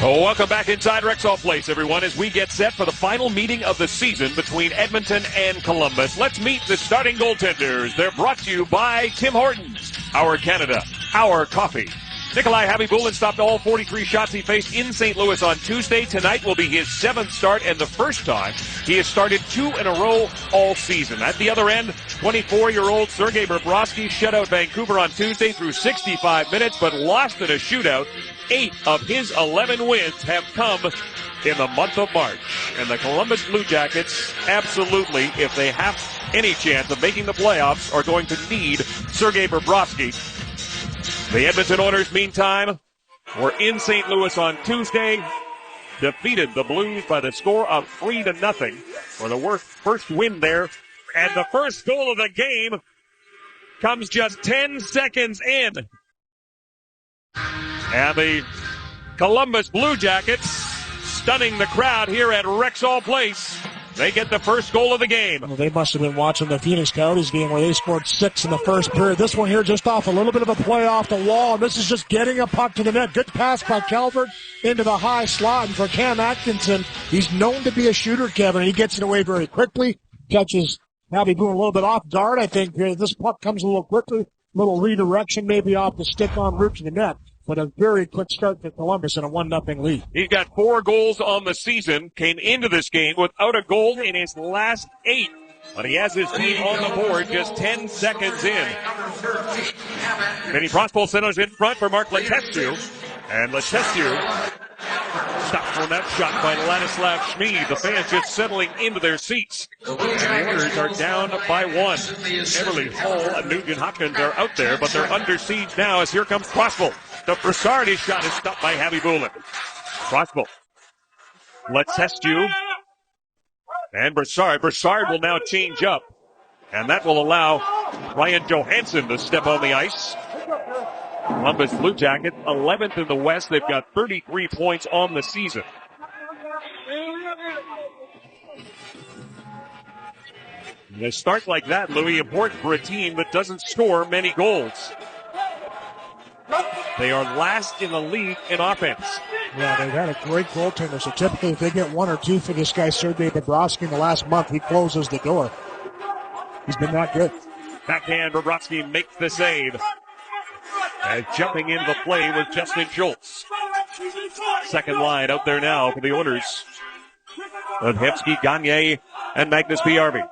Oh, welcome back inside Rexall Place, everyone, as we get set for the final meeting of the season between Edmonton and Columbus. Let's meet the starting goaltenders. They're brought to you by Tim Hortons, Our Canada, Our Coffee. Nikolai Habibulin stopped all 43 shots he faced in St. Louis on Tuesday. Tonight will be his 7th start and the first time he has started 2 in a row all season. At the other end, 24-year-old Sergei Bobrovsky shut out Vancouver on Tuesday through 65 minutes, but lost in a shootout. 8 of his 11 wins have come in the month of March. And the Columbus Bluejackets, absolutely, if they have any chance of making the playoffs, are going to need Sergei Bobrovsky. The Edmonton Oilers, meantime, were in St. Louis on Tuesday, defeated the Blues by the score of 3-0 for the first win there. And the first goal of the game comes just 10 seconds in. And the Columbus Bluejackets stunning the crowd here at Rexall Place. They get the first goal of the game. Well, they must have been watching the Phoenix Coyotes game where they scored 6 in the first period. This one here just off a little bit of a play off the wall, and this is just getting a puck to the net. Good pass by Calvert into the high slot, and for Cam Atkinson, he's known to be a shooter, Kevin. He gets it away very quickly, catches Bobby Boone a little bit off guard, I think. This puck comes a little quickly, little redirection maybe off the stick on route to the net. But a very quick start to Columbus and a 1-0 lead. He's got 4 goals on the season, came into this game without a goal in his last 8. But he has his team on the board just 10 seconds in. Vinny Prospol centers in front for Mark Letestu. And Letestu stopped on that shot by Ladislav Schmid. The fans just settling into their seats. And the Oilers are down by 1. Everly, Hall, and Nugent Hopkins are out there, but they're under siege now as here comes Prospol. The Brassard, his shot is stopped by Habibulin. Prospol. Letestu. And Brassard. Brassard will now change up. And that will allow Ryan Johansson to step on the ice. Columbus Blue Jackets, 11th in the West. They've got 33 points on the season. And a start like that, Louis, important for a team that doesn't score many goals. They are last in the league in offense. Yeah, they've had a great goaltender, so typically if they get 1 or 2 for this guy, Sergei Bobrovsky, in the last month, he closes the door. He's been that good. Backhand, Bobrovsky makes the save. And jumping into the play was Justin Schultz. Second line out there now for the Oilers. Hemsky, Gagne, and Magnus Bjarvi.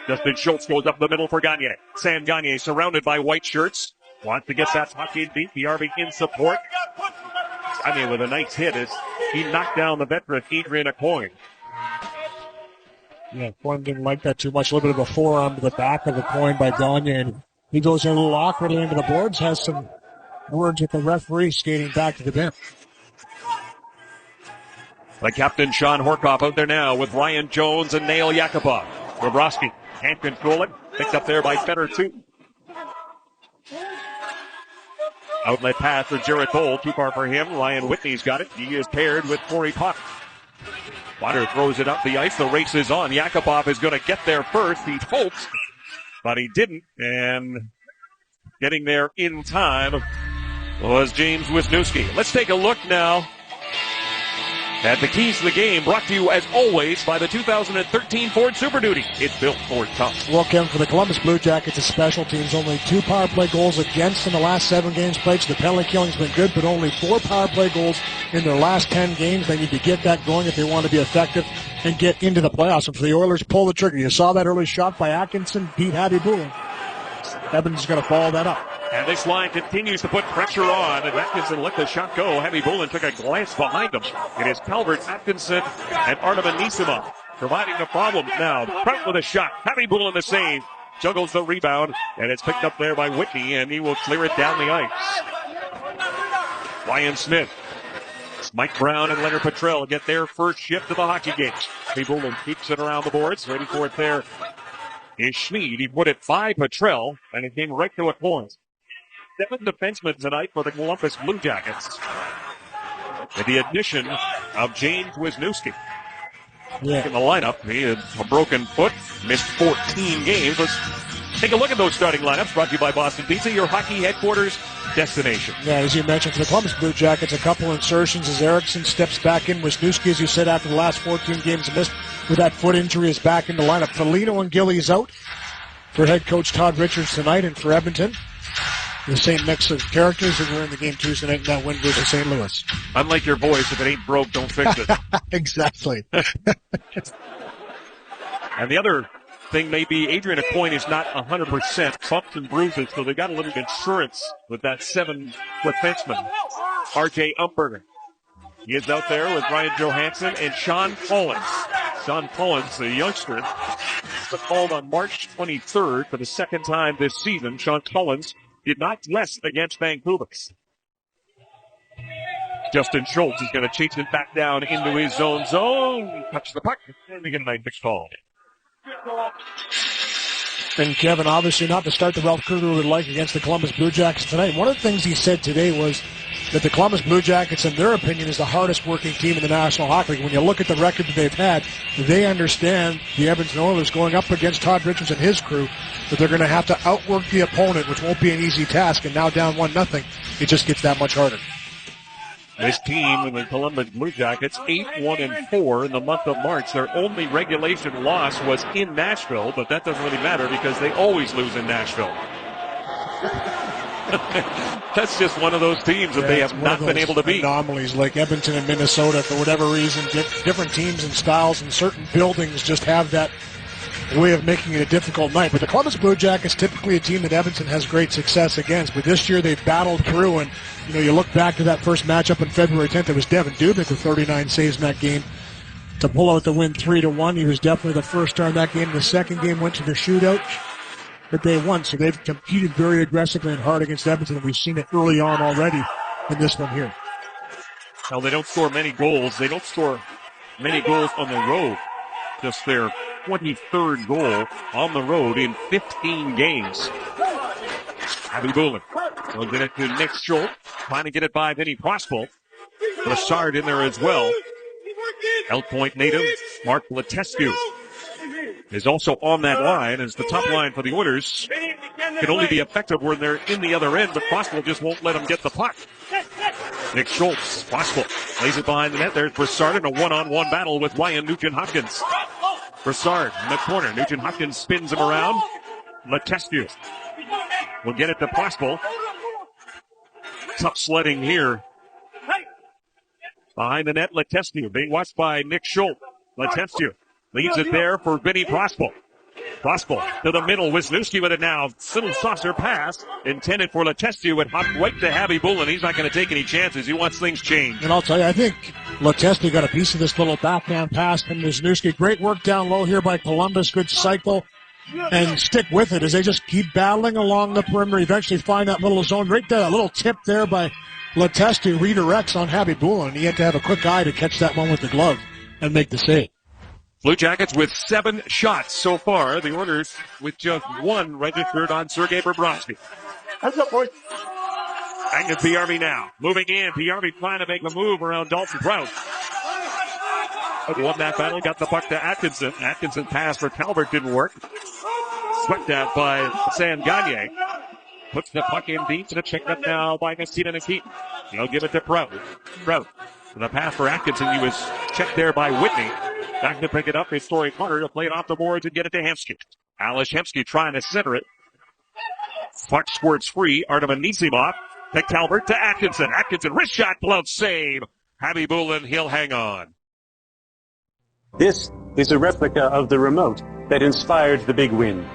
Justin Schultz goes up the middle for Gagne. Sam Gagne surrounded by white shirts. Wants to get that puck in deep. Bjarvi in support. Gagne with a nice hit as he knocked down the veteran Adrian Aucoin. Yeah, Aucoin didn't like that too much. A little bit of a forearm to the back of Aucoin by Gagne, and he goes in a little awkwardly into the boards, has some words with the referee skating back to the bench. The captain, Sean Horkoff, out there now with Ryan Jones and Nail Yakupov. Bobrovsky can't control it. Picked up there by Feder, too. Outlet pass for Jarrett Bowl. Too far for him. Ryan Whitney's got it. He is paired with Corey Potter. Potter throws it up the ice. The race is on. Yakupov is going to get there first. He hopes, but he didn't. And getting there in time was James Wisniewski. Let's take a look now at the keys to the game, brought to you, as always, by the 2013 Ford Super Duty. It's built for tough. Well, Kevin, for the Columbus Blue Jackets, the special teams, only 2 power play goals against in the last 7 games played. So the penalty killing's been good, but only 4 power play goals in their last 10 games. They need to get that going if they want to be effective and get into the playoffs. And for the Oilers, pull the trigger. You saw that early shot by Atkinson, beat Habibulin. Evans is going to follow that up. And this line continues to put pressure on, and Atkinson let the shot go. Habibulin took a glance behind him. It is Calvert, Atkinson, and Artem Anisimov providing the problems now. Trout with a shot. Habibulin the save. Juggles the rebound, and it's picked up there by Whitney, and he will clear it down the ice. Ryan Smith. Mike Brown and Leonard Petrell get their first shift of the hockey game. Habibulin keeps it around the boards. Ready for it there is Schmid. He put it by Petrell, and it came right to a point. 7 defensemen tonight for the Columbus Blue Jackets. With the addition of James Wisniewski. In the lineup, he had a broken foot, missed 14 games. Let's take a look at those starting lineups, brought to you by Boston Pizza, your hockey headquarters destination. Yeah, as you mentioned, for the Columbus Blue Jackets, a couple insertions as Eriksson steps back in. Wisniewski, as you said, after the last 14 games missed with that foot injury, is back in the lineup. Foligno and Gillies out for head coach Todd Richards tonight, and for Edmonton, the same mix of characters that were in the game Tuesday night in that win versus St. Louis. Unlike your voice, if it ain't broke, don't fix it. Exactly. And the other thing may be Adrian Aucoin is not 100%, bumps and bruises, so they got a little insurance with that 7-foot fenceman, R.J. Umberger. He is out there with Ryan Johansson and Sean Collins. Sean Collins, the youngster, was called on March 23rd for the second time this season. Sean Collins did not dress against Vancouver. Justin Schultz is going to chase it back down into his zone. Touch the puck, and we get a nice call. And Kevin, obviously not to start the Ralph Kruger would like against the Columbus Blue Jackets tonight. One of the things he said today was that the Columbus Blue Jackets, in their opinion, is the hardest working team in the National Hockey League. When you look at the record that they've had, they understand the Edmonton Oilers going up against Todd Richards and his crew, that they're going to have to outwork the opponent, which won't be an easy task. And now down 1-0, it just gets that much harder. This team, the Columbus Blue Jackets, 8-1-4 in the month of March. Their only regulation loss was in Nashville, but that doesn't really matter because they always lose in Nashville. That's just one of those teams that they have not been able to beat. Anomalies like Edmonton and Minnesota, for whatever reason, different teams and styles and certain buildings just have that way of making it a difficult night. But the Columbus Blue Jackets, typically a team that Edmonton has great success against. But this year they've battled through, and you look back to that first matchup on February 10th. It was Devin Dubnyk with 39 saves in that game to pull out the win 3-1. He was definitely the first star in that game. The second game went to the shootout that they won. So they've competed very aggressively and hard against Edmonton. We've seen it early on already in this one here. Now, they don't score many goals. They don't score many goals on the road. Just their 23rd goal on the road in 15 games. Abby Bullen will get it to Nick Schultz. Trying to get it by Vinny Prospel. Brassard in there as well. Elk Point native Mark Letestu is also on that line as the top line for the Oilers can only be effective when they're in the other end, but Prospel just won't let them get the puck. Nick Schultz, Prospel lays it behind the net. There's Brassard in a one-on-one battle with Ryan Nugent-Hopkins. Brassard in the corner. Nugent-Hopkins spins him around. Letestu will get it to Prospel. Tough sledding here. Behind the net, Letestu being watched by Nick Schultz. Letestu leaves it there for Vinny Prospel. Prospel to the middle. Wisniewski with it now. Little saucer pass intended for Letestu. It hopped right to Abby Bullen. He's not going to take any chances. He wants things changed. And I'll tell you, I think Letestu got a piece of this little backhand pass from Wisniewski. Great work down low here by Columbus. Good cycle. And stick with it as they just keep battling along the perimeter. Eventually find that little zone. Right there, a little tip there by Letestu redirects on Abby Bullen. He had to have a quick eye to catch that one with the glove and make the save. Blue Jackets with 7 shots so far. The Oilers with just 1 registered on Sergei Bobrovsky. How's up, boys? Back to PRV now. Moving in. PRV trying to make a move around Dalton Prout. Won that battle. Got the puck to Atkinson. Atkinson pass for Calvert didn't work. Swept out by Sam Gagne. Puts the puck in deep to check up now by Messina Nikitin. He'll give it to Prout. Prout. The pass for Atkinson. He was checked there by Whitney. Back to pick it up is Torrey Carter to play it off the boards and get it to Hemsky. Alish Hemsky trying to center it. Puck squirts free. Artem Anisimov to Calvert to Atkinson. Atkinson, wrist shot, glove save. Abby Bullen, he'll hang on. This is a replica of the remote that inspired the big win.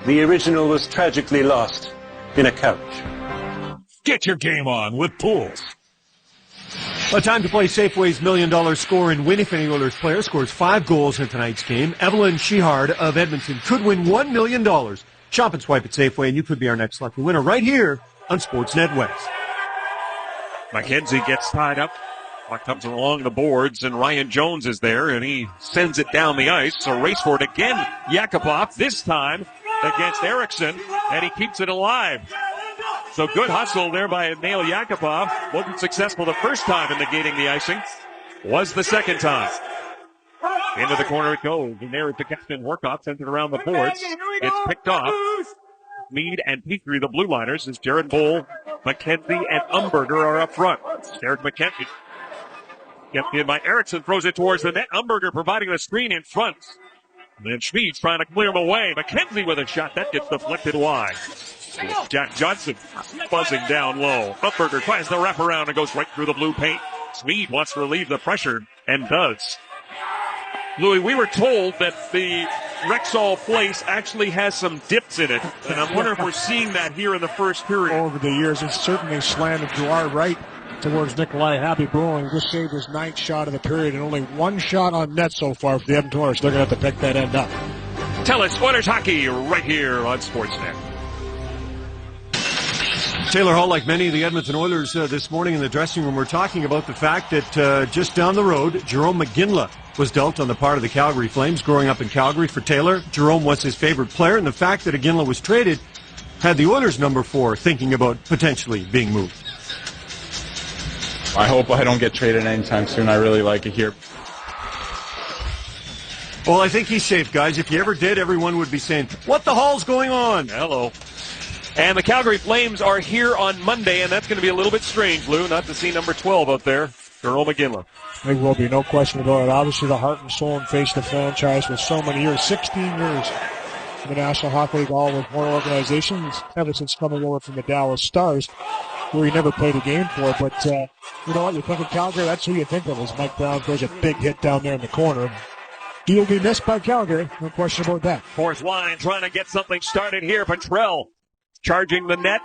The original was tragically lost in a couch. Get your game on with Pools. Well, time to play Safeway's $1 million score and win. If any Oilers player scores 5 goals in tonight's game, Evelyn Shehard of Edmonton could win $1 million. Shop and swipe at Safeway, and you could be our next lucky winner right here on Sportsnet West. McKenzie gets tied up. Puck comes along the boards, and Ryan Jones is there, and he sends it down the ice. So race for it again. Yakupov, this time against Eriksson, and he keeps it alive. So good hustle there by Nail Yakupov. Wasn't successful the first time in negating the icing. Was the second time. Into the corner it goes. And there is the captain Workoff, sends it around the boards. It's picked off. Schmid and Petrie, the blue liners, as Jared Bowl, McKenzie, and Umberger are up front. Derek McKenzie. Kept in by Erickson, throws it towards the net. Umberger providing the screen in front. Then Schmid's trying to clear him away. McKenzie with a shot. That gets deflected wide. Jack Johnson buzzing down low. Umberger tries the wraparound and goes right through the blue paint. Schmid wants to relieve the pressure and does. Louis, we were told that the Rexall Place actually has some dips in it, and I'm wondering if we're seeing that here in the first period. Over the years, it's certainly slanted to our right towards Nikolai Happy-Brewing. Just saved his 9th shot of the period and only 1 shot on net so far for the Edmonton Oilers. They're going to have to pick that end up. Tell us Oilers hockey right here on Sportsnet. Taylor Hall, like many of the Edmonton Oilers this morning in the dressing room, were talking about the fact that just down the road, Jerome McGinley was dealt on the part of the Calgary Flames. Growing up in Calgary for Taylor, Jerome was his favorite player, and the fact that McGinley was traded had the Oilers number 4 thinking about potentially being moved. I hope I don't get traded anytime soon. I really like it here. Well, I think he's safe, guys. If you ever did, everyone would be saying, what the hell's going on? Hello. And the Calgary Flames are here on Monday, and that's going to be a little bit strange, Lou, not to see number 12 up there, Jerome McGinley. There will be no question about it. Obviously, the heart and soul and face of the franchise for so many years, 16 years in the National Hockey League, all with more organizations, ever since coming over from the Dallas Stars, where he never played a game for. But you know what? You think of Calgary, that's who you think of as Mike Brown throws a big hit down there in the corner. He'll be missed by Calgary, no question about that. Fourth line trying to get something started here. Petrell charging the net.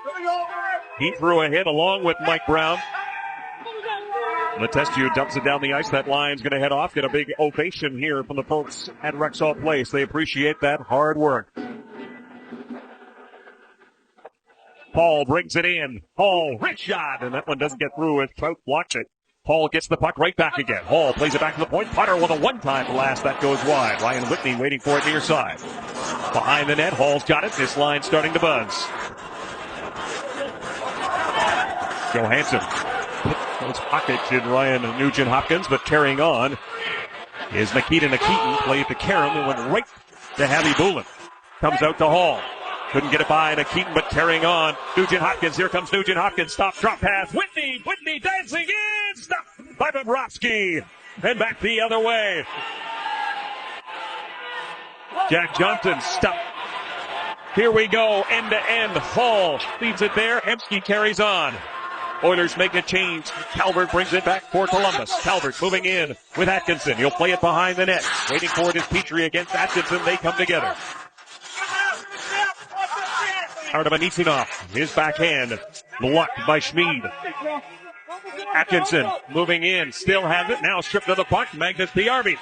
He threw a hit along with Mike Brown. Letestu dumps it down the ice. That line's going to head off. Get a big ovation here from the folks at Rexall Place. They appreciate that hard work. Paul brings it in. Paul, rich shot, and that one doesn't get through as Trout blocks it. Paul gets the puck right back again. Hall plays it back to the point. Potter with a one-time blast. That goes wide. Ryan Whitney waiting for it near side. Behind the net, Hall's got it. This line starting to buzz. Johansson. Those pockets in Ryan Nugent-Hopkins, but carrying on is Nikita Nikitin. Played to Karam and went right to Harry Bullen. Comes out to Hall. Couldn't get it by Nikitin, but carrying on. Nugent-Hopkins. Here comes Nugent-Hopkins. Stop, drop pass. Whitney dancing in. Stop by Bobrovsky. And back the other way. Jack Johnson stop. Here we go, end to end. Hall leaves it there. Hemsky carries on. Oilers make a change. Calvert brings it back for Columbus. Calvert moving in with Atkinson. He'll play it behind the net. Waiting for it is Petrie against Atkinson. They come together. Anisimov, his backhand, blocked by Schmid. Atkinson moving in, still has it, now stripped of the puck. Magnus Piarvi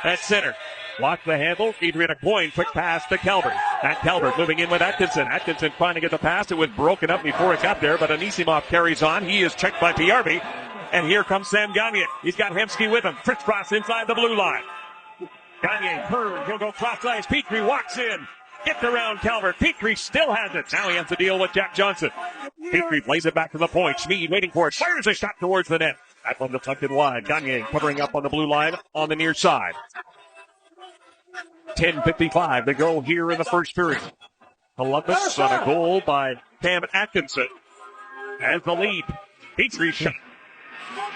at center. Lock the handle, Adrian Coyne, quick pass to Calvert. At Calvert moving in with Atkinson. Atkinson trying to get the pass, it was broken up before it got there, but Anisimov carries on. He is checked by Piarvi, and here comes Sam Gagner. He's got Hemsky with him. Crisscross inside the blue line. Gagner turns, he'll go cross ice. Petrie walks in. Gets around Calvert. Petrie still has it. Now he has to deal with Jack Johnson. Petrie plays it back to the point. Schmid waiting for it. Fires a shot towards the net. That one deflected wide. Gagner covering up on the blue line on the near side. 10:55 to go here in the first period. Columbus on a goal by Cam Atkinson as the lead. Petrie shot.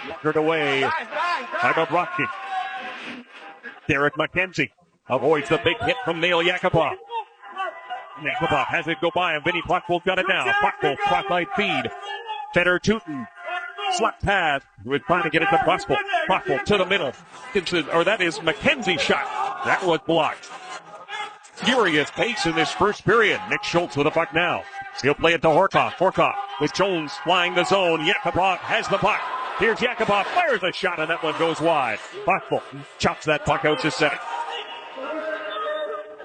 Walkered away by Bobrovsky. Derek McKenzie avoids the big hit from Neil Yakupov. Yakupov has it go by, and Vinny Puckbull got it now. Puckbull, spotlight feed. Feder Tootin, slap pass. We're trying to get it to Puckbull. Puckbull to the middle. That is McKenzie's shot. That was blocked. Furious pace in this first period. Nick Schultz with the puck now. He'll play it to Horkoff. Horkoff with Jones flying the zone. Yakupov has the puck. Here's Yakupov, fires a shot, and that one goes wide. Puckbull chops that puck out to center.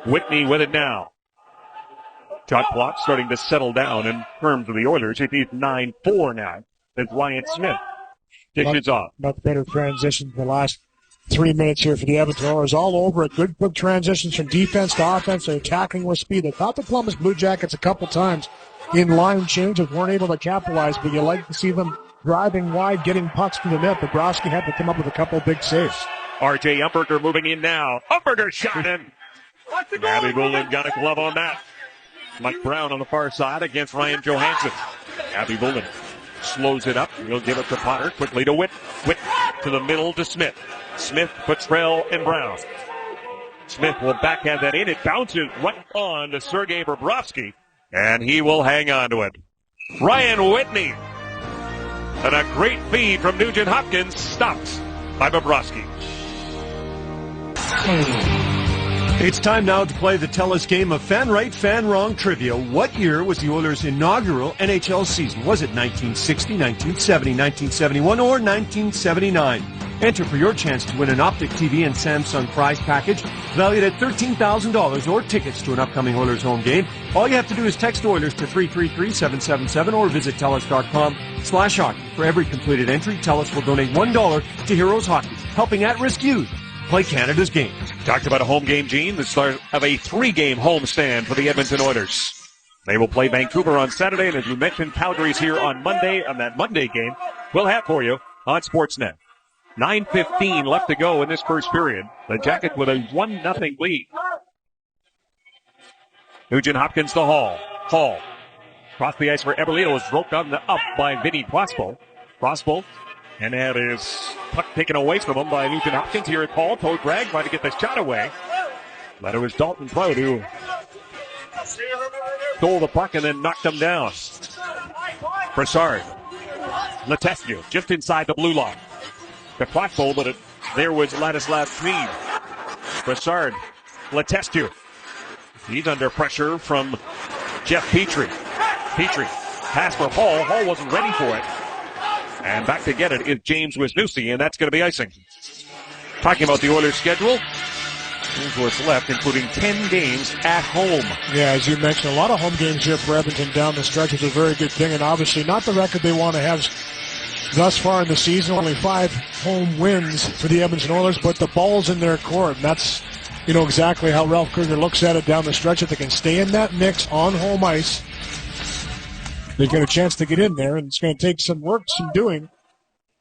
Whitney with it now. Shot clock starting to settle down in terms of the Oilers. It is 9-4 now as Ryan Smith dishes off. Much better transition the last 3 minutes here for the Edmonton Oilers. All over it. Good quick transitions from defense to offense. They're attacking with speed. They caught the Columbus Blue Jackets a couple times in line changes. Weren't able to capitalize, but you like to see them driving wide, getting pucks to the net. Bobrovsky had to come up with a couple big saves. R.J. Umberger moving in now. Umberger shot in. Abby Bullen got a glove on that. Mike Brown on the far side against Ryan Johansson. Abby Bullen slows it up. He'll give it to Potter. Quickly to Witt. Witt to the middle to Smith. Smith, Petrell, and Brown. Smith will backhand that in. It bounces right on to Sergei Bobrovsky, and he will hang on to it. Ryan Whitney. And a great feed from Nugent Hopkins, stopped by Bobrovsky. It's time now to play the Tell-Us game of Fan Right, Fan Wrong trivia. What year was the Oilers' inaugural NHL season? Was it 1960, 1970, 1971, or 1979? Enter for your chance to win an Optic TV and Samsung prize package valued at $13,000 or tickets to an upcoming Oilers home game. All you have to do is text Oilers to 333-777 or visit TELUS.com/hockey. For every completed entry, TELUS will donate $1 to Heroes Hockey, helping at-risk youth play Canada's game. Talked about a home game, Gene. The start of a 3-game homestand for the Edmonton Oilers. They will play Vancouver on Saturday, and as you mentioned, Calgary's here on Monday. On that Monday game, we'll have for you on Sportsnet. 9:15 left to go in this first period. The Jackets with a 1-0 lead. Nugent Hopkins to Hall. Hall. Cross the ice for Eberle. Was broken up by Vinny Crossbow. Crossbow. And that is puck taken away from him by Nugent Hopkins here at Hall. Toe drag, trying to get the shot away. But it was Dalton Proud who stole the puck and then knocked him down. Brassard. Letestu just inside the blue line. The Crossbow, but there was Ladislav Sneed. Brassard. Letestu. He's under pressure from Jeff Petrie. Petrie. Pass for Hall. Hall wasn't ready for it. And back to get it is James Wisniewski, and that's going to be icing. Talking about the Oilers' schedule, here's what's left, including 10 games at home. Yeah, as you mentioned, a lot of home games here for Edmonton down the stretch, which is a very good thing, and obviously not the record they want to have thus far in the season. Only 5 home wins for the Edmonton Oilers, but the ball's in their court, and that's, exactly how Ralph Krueger looks at it down the stretch. If they can stay in that mix on home ice, they get a chance to get in there, and it's going to take some work, some doing,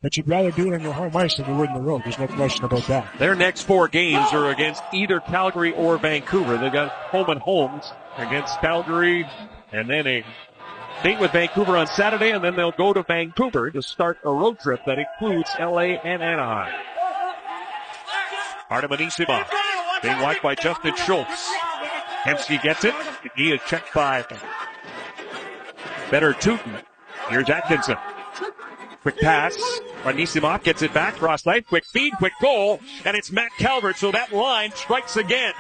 but you'd rather do it on your home ice than you would in the road. There's no question about that. Their next 4 games are against either Calgary or Vancouver. They've got home and homes against Calgary, and then a date with Vancouver on Saturday, and then they'll go to Vancouver to start a road trip that includes L.A. and Anaheim. Artem Anisimov being watched by Justin Schultz. Hemsky gets it. He is checked by Better Tootin. Here's Atkinson. Quick pass. Anisimov gets it back. Cross line. Quick feed. Quick goal. And it's Matt Calvert. So that line strikes again.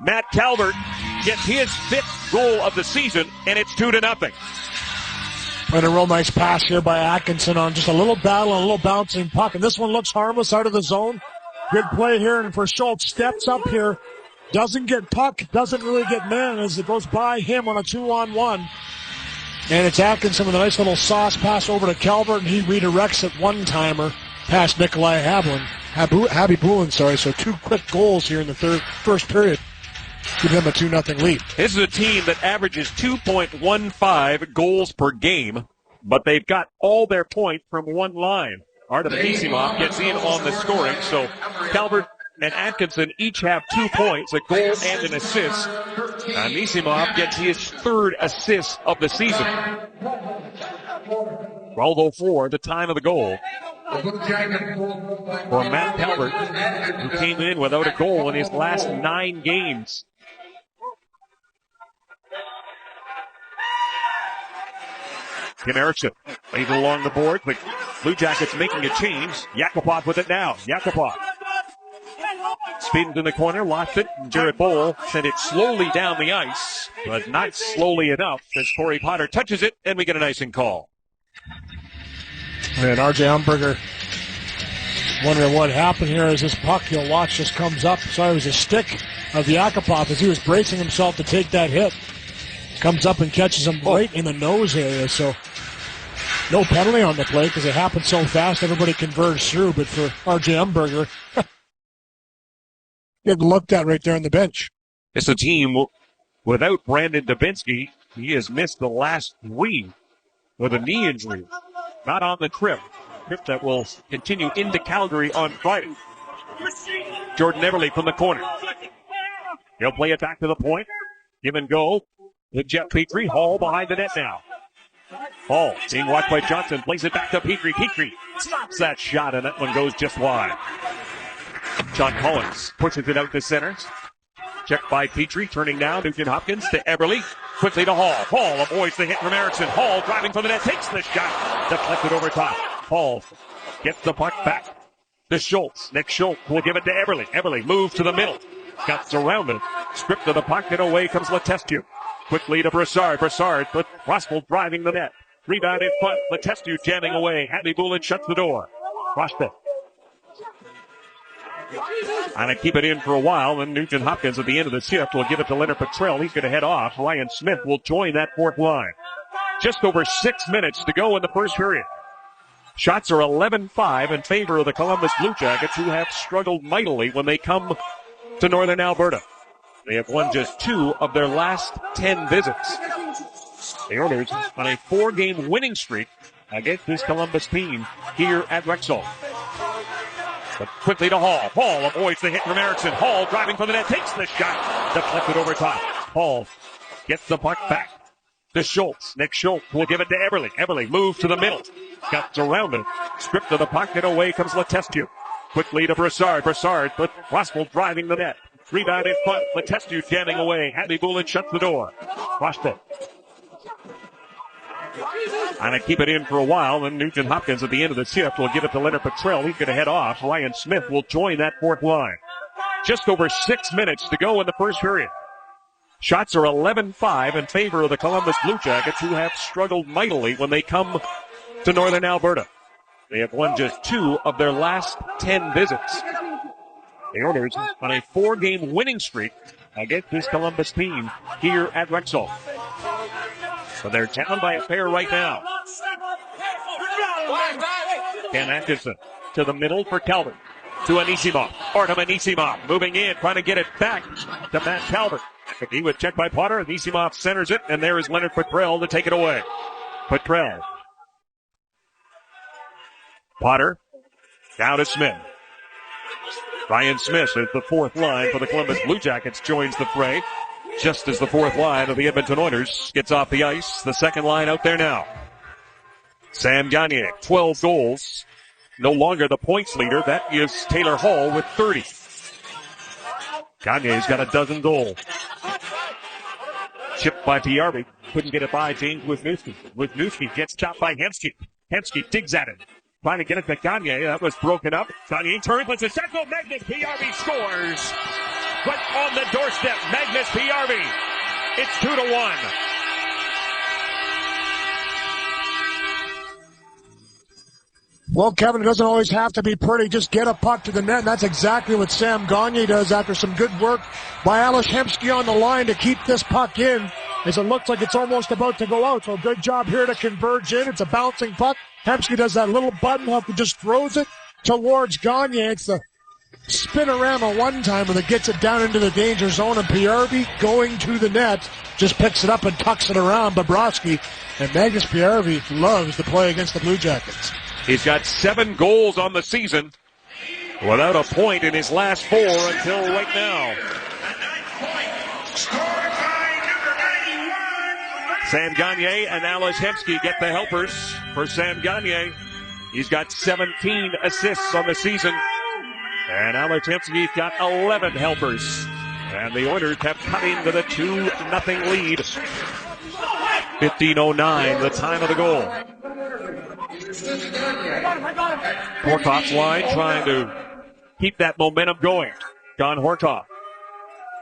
Matt Calvert gets his 5th goal of the season, and it's 2-0. And a real nice pass here by Atkinson on just a little battle, a little bouncing puck. And this one looks harmless out of the zone. Good play here. And for Schultz, steps up here. Doesn't get puck, doesn't really get man as it goes by him on a 2-on-1. And it's Atkinson with a nice little sauce pass over to Calvert, and he redirects it one-timer past Nikolai Habby Bullen, So 2 quick goals here in the first period. Give them a 2-0 lead. This is a team that averages 2.15 goals per game, but they've got all their points from one line. Artem Anisimov gets in on the scoring, so Calvert and Atkinson each have 2 points, a goal and an assist. Anisimov gets his 3rd assist of the season. 12:04, the time of the goal. For Matt Calvert, who came in without a goal in his last 9 games. Tim Erickson lays it along the board, but Blue Jackets making a change. Yakupov with it now. Yakupov spins in the corner, lost it. Jared Bowl sent it slowly down the ice, but not slowly enough as Corey Potter touches it, and we get an icing call. And R.J. Umberger wondering what happened here as this puck, you'll watch, just comes up. So it was a stick of Yakupov as he was bracing himself to take that hit. Comes up and catches him right in the nose area. So no penalty on the play because it happened so fast, everybody converged through. But for R.J. Umberger, getting looked at right there on the bench. It's a team without Brandon Dubinsky. He has missed the last 3 with a knee injury. Not on the trip that will continue into Calgary on Friday. Jordan Eberle from the corner. He'll play it back to the point. Give and go with Jeff Petrie. Hall behind the net now. Hall being watched by Johnson. Plays it back to Petrie. Petrie stops that shot, and that one goes just wide. John Collins pushes it out to center. Checked by Petrie. Turning now. Nugent Hopkins to Eberle. Quickly to Hall. Hall avoids the hit from Erickson. Hall driving for the net. Takes the shot. Deflected over top. Hall gets the puck back to Schultz. Nick Schultz will give it to Eberle. Eberle moves to the middle. Got surrounded. Stripped to the puck, and away comes Letestu. Quickly to Brassard. Brassard, but Rospel driving the net. Rebound in front. Letestu jamming away. Happy Bullet shuts the door. Prospect. And I keep it in for a while. Then Nugent Hopkins at the end of the shift will give it to Leonard Petrell. He's going to head off. Ryan Smith will join that fourth line. Just over 6 minutes to go in the first period. Shots are 11-5 in favor of the Columbus Blue Jackets, who have struggled mightily when they come to Northern Alberta. They have won just 2 of their last 10 visits. The Oilers on a 4-game winning streak against this Columbus team here at Rexall. But quickly to Hall. Hall avoids the hit from Erickson. Hall driving for the net. Takes the shot. Deflected over top. Hall gets the puck back to Schultz. Nick Schultz will give it to Eberle. Eberle moves to the middle. Got surrounded. Stripped to the puck, and away comes Letestu. Quickly to Brassard. Brassard, but Rospel driving the net. Rebound in front. Letestu jamming away. Happy Bullet shuts the door. Prospect. And I keep it in for a while. Then Nugent Hopkins at the end of the shift will give it to Leonard Petrell. He's going to head off. Ryan Smith will join that fourth line. Just over 6 minutes to go in the first period. Shots are 11-5 in favor of the Columbus Blue Jackets, who have struggled mightily when they come to Northern Alberta. They have won just 2 of their last 10 visits. The Oilers on a 4-game winning streak against this Columbus team here at Rexall. So they're down by a pair right now. Ken Atkinson to the middle for Calvert. To Anisimov. Artem Anisimov moving in, trying to get it back to Matt Calvert. He was checked by Potter. Anisimov centers it, and there is Leonard Petrell to take it away. Petrell. Potter. Now to Smith. Ryan Smith is the fourth line for the Columbus Blue Jackets, joins the fray. Just as the fourth line of the Edmonton Oilers gets off the ice. The second line out there now. Sam Gagner, 12 goals. No longer the points leader. That is Taylor Hall with 30. Gagner's got a dozen goals. Chipped by Piarvi. Couldn't get it by James Wisniewski. Wisniewski gets chopped by Hemsky. Hemsky digs at it. Trying to get it to Gagner. That was broken up. Gagner turns. Let's a second. Magnus Piarvi scores. Right on the doorstep. Magnus Piarvi. It's 2-1. Well, Kevin, it doesn't always have to be pretty. Just get a puck to the net. And that's exactly what Sam Gagner does after some good work by Ales Hemsky on the line to keep this puck in, as it looks like it's almost about to go out. So good job here to converge in. It's a bouncing puck. Hemsky does that little button hook and just throws it towards Gagner. It's the spin-a-rama one-timer that gets it down into the danger zone, and Piarvi going to the net just picks it up and tucks it around Bobrovsky. And Magnus Piarvi loves to play against the Blue Jackets. He's got 7 goals on the season without a point in his last 4 until right now. Sam Gagner and Ales Hemsky get the helpers for Sam Gagner. He's got 17 assists on the season. And Ales Hemsky's got 11 helpers. And the Oilers have cut into the 2-0 lead. 15:09, the time of the goal. Horkoff's line trying to keep that momentum going. John Horkoff.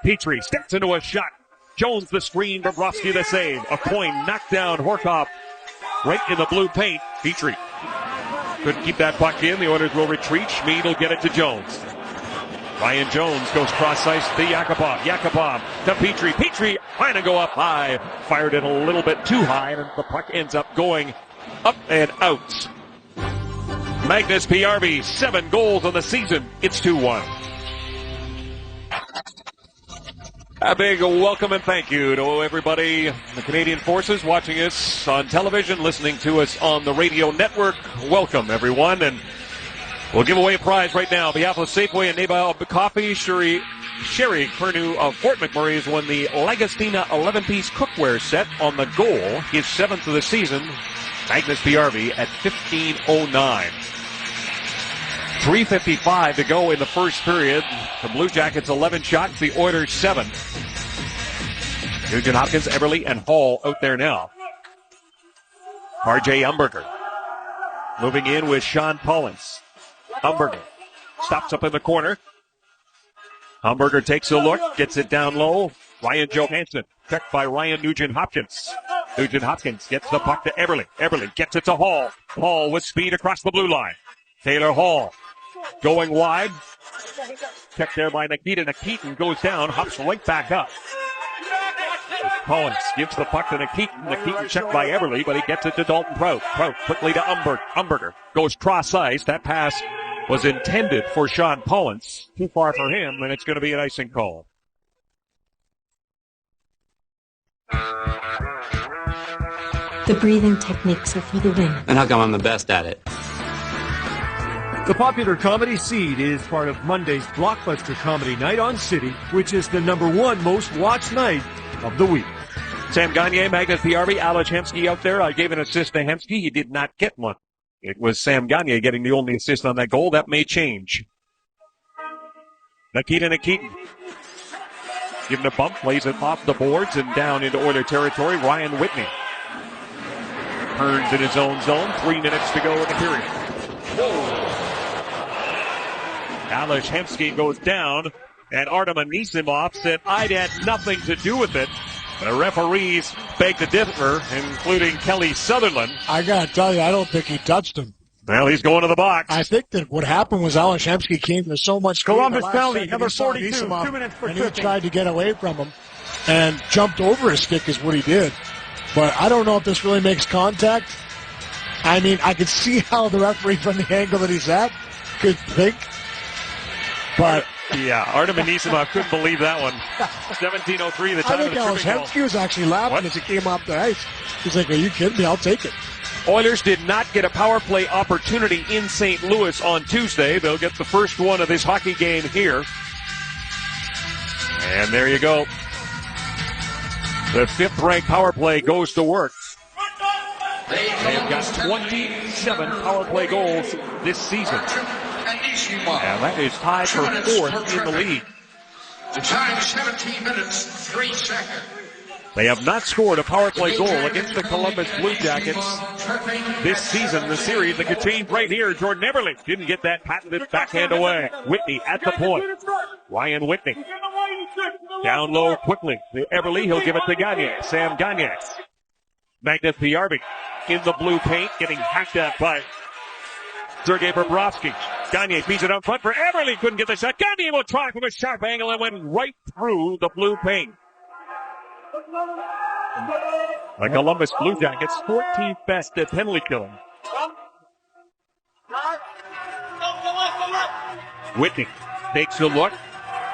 Petrie steps into a shot. Jones the screen, Bobrovsky the save. A coin knocked down Horkoff right in the blue paint. Petrie couldn't keep that puck in. The Oilers will retreat. Schmid will get it to Jones. Ryan Jones goes cross-ice to Yakupov. Yakupov to Petrie. Petrie trying to go up high. Fired it a little bit too high, and the puck ends up going up and out. Magnus Piarvi, 7 goals on the season. It's 2-1. A big welcome and thank you to everybody in the Canadian Forces watching us on television, listening to us on the radio network. Welcome, everyone, and we'll give away a prize right now on behalf of Safeway and Naval Coffee. Shuri Sherry Curnew of Fort McMurray has won the Lagostina 11-piece cookware set on the goal. His 7th of the season. Magnus Piarvi at 15:09. 3:55 to go in the first period. The Blue Jackets 11 shots, the Oilers 7. Nugent Hopkins, Eberle, and Hall out there now. R.J. Umberger moving in with Sean Pollins. Umberger stops up in the corner. Umberger takes a look, gets it down low. Ryan Johansson, checked by Ryan Nugent Hopkins. Nugent Hopkins gets the puck to Eberle. Eberle gets it to Hall. Hall with speed across the blue line. Taylor Hall going wide. Checked there by Nikita. Nikitin goes down, hops right back up. Collins gives the puck to Nikitin. Nikitin checked by Eberle, but he gets it to Dalton Prout. Prout quickly to Umberger. Goes cross-ice. That pass was intended for Sean Pollins. Too far for him, and it's going to be an icing call. The breathing techniques are for the win. And how come I'm the best at it? The popular comedy Seed is part of Monday's blockbuster comedy night on City, which is the #1 most watched night of the week. Sam Gagner, Magnus Piarvi, Alex Hemsky out there. I gave an assist to Hemsky. He did not get one. It was Sam Gagner getting the only assist on that goal. That may change. Nikita Nikitin giving a bump, plays it off the boards and down into Oiler territory. Ryan Whitney turns in his own zone. 3 minutes to go in the period. Alex Hemsky goes down, and Artem Anisimov said, I'd had nothing to do with it. The referees beg to differ, including Kelly Sutherland. I got to tell you, I don't think he touched him. Well, he's going to the box. I think that what happened was Alex Hemsky came to so much Columbus penalty, number 42, 2 minutes for and tripping. he tried to get away from him and jumped over his stick is what he did. But I don't know if this really makes contact. I mean, I could see how the referee from the angle that he's at could think. But yeah, Artem Anisimov couldn't believe that one. 17:03 the time I of think the Alex tripping Hemsky was actually laughing as he came off the ice. He's like, are you kidding me? I'll take it. Oilers did not get a power play opportunity in St. Louis on Tuesday. They'll get the first one of this hockey game here. And there you go. The 5th-ranked power play goes to work. They've got 27 power play goals this season. And that is tied for 4th in the league. The time 17 minutes, 3 seconds. They have not scored a power play goal against the Columbus Blue Jackets this season. The series, the Kachine right here. Jordan Eberle didn't get that patented backhand away. Whitney at the point. Ryan Whitney. Down low quickly. Eberle, he'll give it to Gagner. Sam Gagner. Magnus Piarvi in the blue paint, getting hacked at by Sergei Bobrovsky. Gagner beats it up front for Eberle. Couldn't get the shot. Gagner will try from a sharp angle and went right through the blue paint. The Columbus Blue Jackets, 14th best at penalty killing. Whitney takes a look.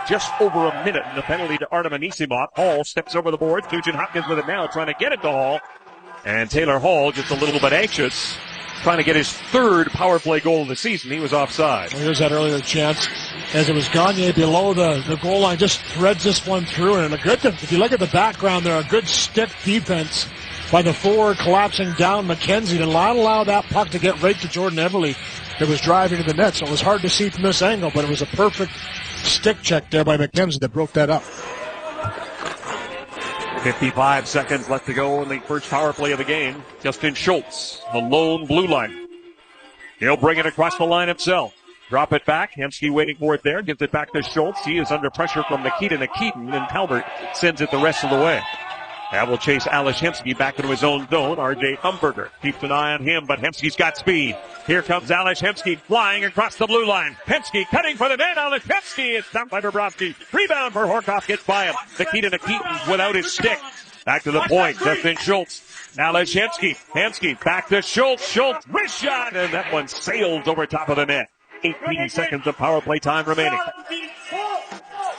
Just over a minute in the penalty to Artem Anisimov. Hall steps over the boards. Nugent Hopkins with it now, trying to get it to Hall. And Taylor Hall just a little bit anxious, trying to get his 3rd power play goal of the season. He was offside. Well, here's that earlier chance. As it was Gagner below the goal line, just threads this one through. And if you look at the background there, a good stiff defense by the forward collapsing down McKenzie to not allow that puck to get right to Jordan Eberle that was driving to the net. So it was hard to see from this angle, but it was a perfect stick check there by McKenzie that broke that up. 55 seconds left to go in the first power play of the game. Justin Schultz, the lone blue line. He'll bring it across the line himself. Drop it back. Hemsky waiting for it there. Gives it back to Schultz. He is under pressure from Nikita Nikitin, and Talbot sends it the rest of the way. That will chase Alex Hemsky back into his own zone. R.J. Umberger keeps an eye on him, but Hemsky's got speed. Here comes Alex Hemsky flying across the blue line. Hemsky cutting for the net. Alex Hemsky is stopped by Bobrovsky. Rebound for Horkoff, gets by him. Nikita Nikitin without his stick. Back to the point. Justin Schultz. Alex Hemsky. Hemsky back to Schultz. Schultz, wrist shot, and that one sails over top of the net. 18 seconds of power play time remaining.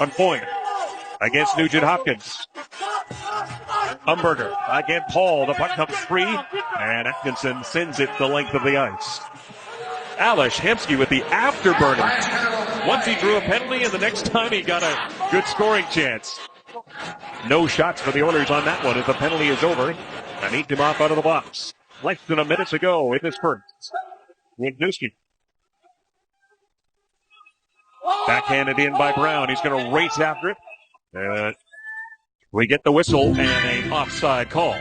On point against Nugent Hopkins. Umberger against Hall. The puck comes free, and Atkinson sends it the length of the ice. Alex Hemsky with the afterburner. Once he drew a penalty, and the next time he got a Good scoring chance. No shots for the Oilers on that one as the penalty is over. And he came off out of the box. Less than a minute to go in this first. Wisniewski. Backhanded in by Brown. He's going to race after it. We get the whistle and an offside call.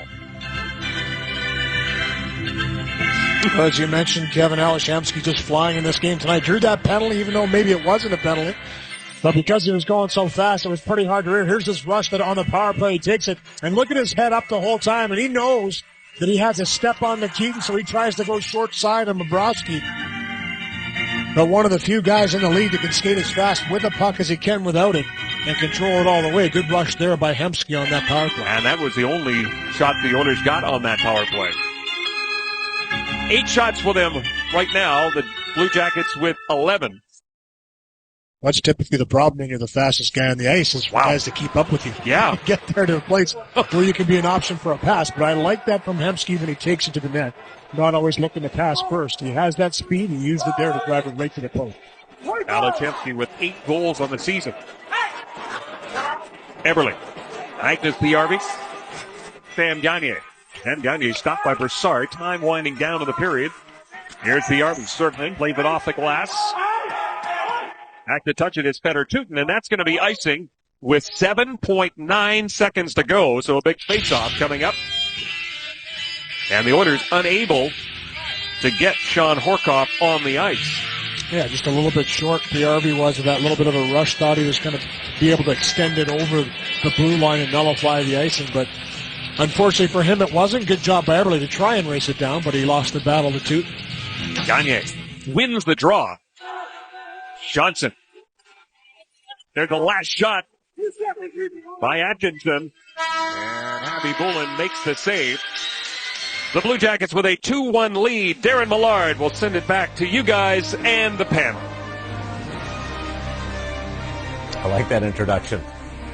As you mentioned, Kevin Alashemsky just flying in this game tonight. Drew that penalty, even though maybe it wasn't a penalty. But because he was going so fast, it was pretty hard to read. Here's this rush that on the power play. He takes it, and look at his head up the whole time, and he knows that he has to step on the Keaton, so he tries to go short side of Bobrovsky. But one of the few guys in the league that can skate as fast with the puck as he can without it and control it all the way. Good rush there by Hemsky on that power play. And that was the only shot the Oilers got on that power play. 8 shots for them right now. The Blue Jackets with 11. That's typically the problem when you're the fastest guy on the ice is for guys to keep up with you. Yeah. Get there to a place where you can be an option for a pass. But I like that from Hemsky when he takes it to the net. Not always looking to pass first. He has that speed. He used it there to drive it right to the post. Alashemsky with 8 goals on the season. Eberle. Agnes PRV. Sam Gagner. Sam Gagner stopped by Broussard. Time winding down to the period. Here's PRV circling. Plays it off the glass. Back to touch it is Feder Tootin, and that's going to be icing with 7.9 seconds to go. So a big face-off coming up. And the Oilers unable to get Sean Horcoff on the ice. Yeah, just a little bit short. PRV was with that little bit of a rush. Thought he was going to be able to extend it over the blue line and nullify the icing. But unfortunately for him, it wasn't. Good job by Eberle to try and race it down, but he lost the battle to Tootin. Gagner wins the draw. Johnson. There's the last shot by Atkinson. And Abby Bullen makes the save. The Blue Jackets with a 2-1 lead. Darren Millard will send it back to you guys and the panel. I like that introduction.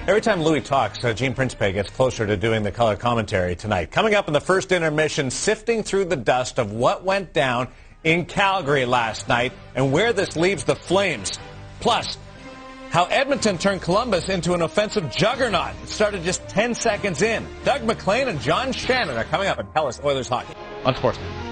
Every time Louis talks, Gene Principe gets closer to doing the color commentary tonight. Coming up in the first intermission, sifting through the dust of what went down in Calgary last night and where this leaves the Flames. Plus, how Edmonton turned Columbus into an offensive juggernaut. It started just 10 seconds in. Doug McLean and John Shannon are coming up and tell us Oilers hockey on Sportsnet.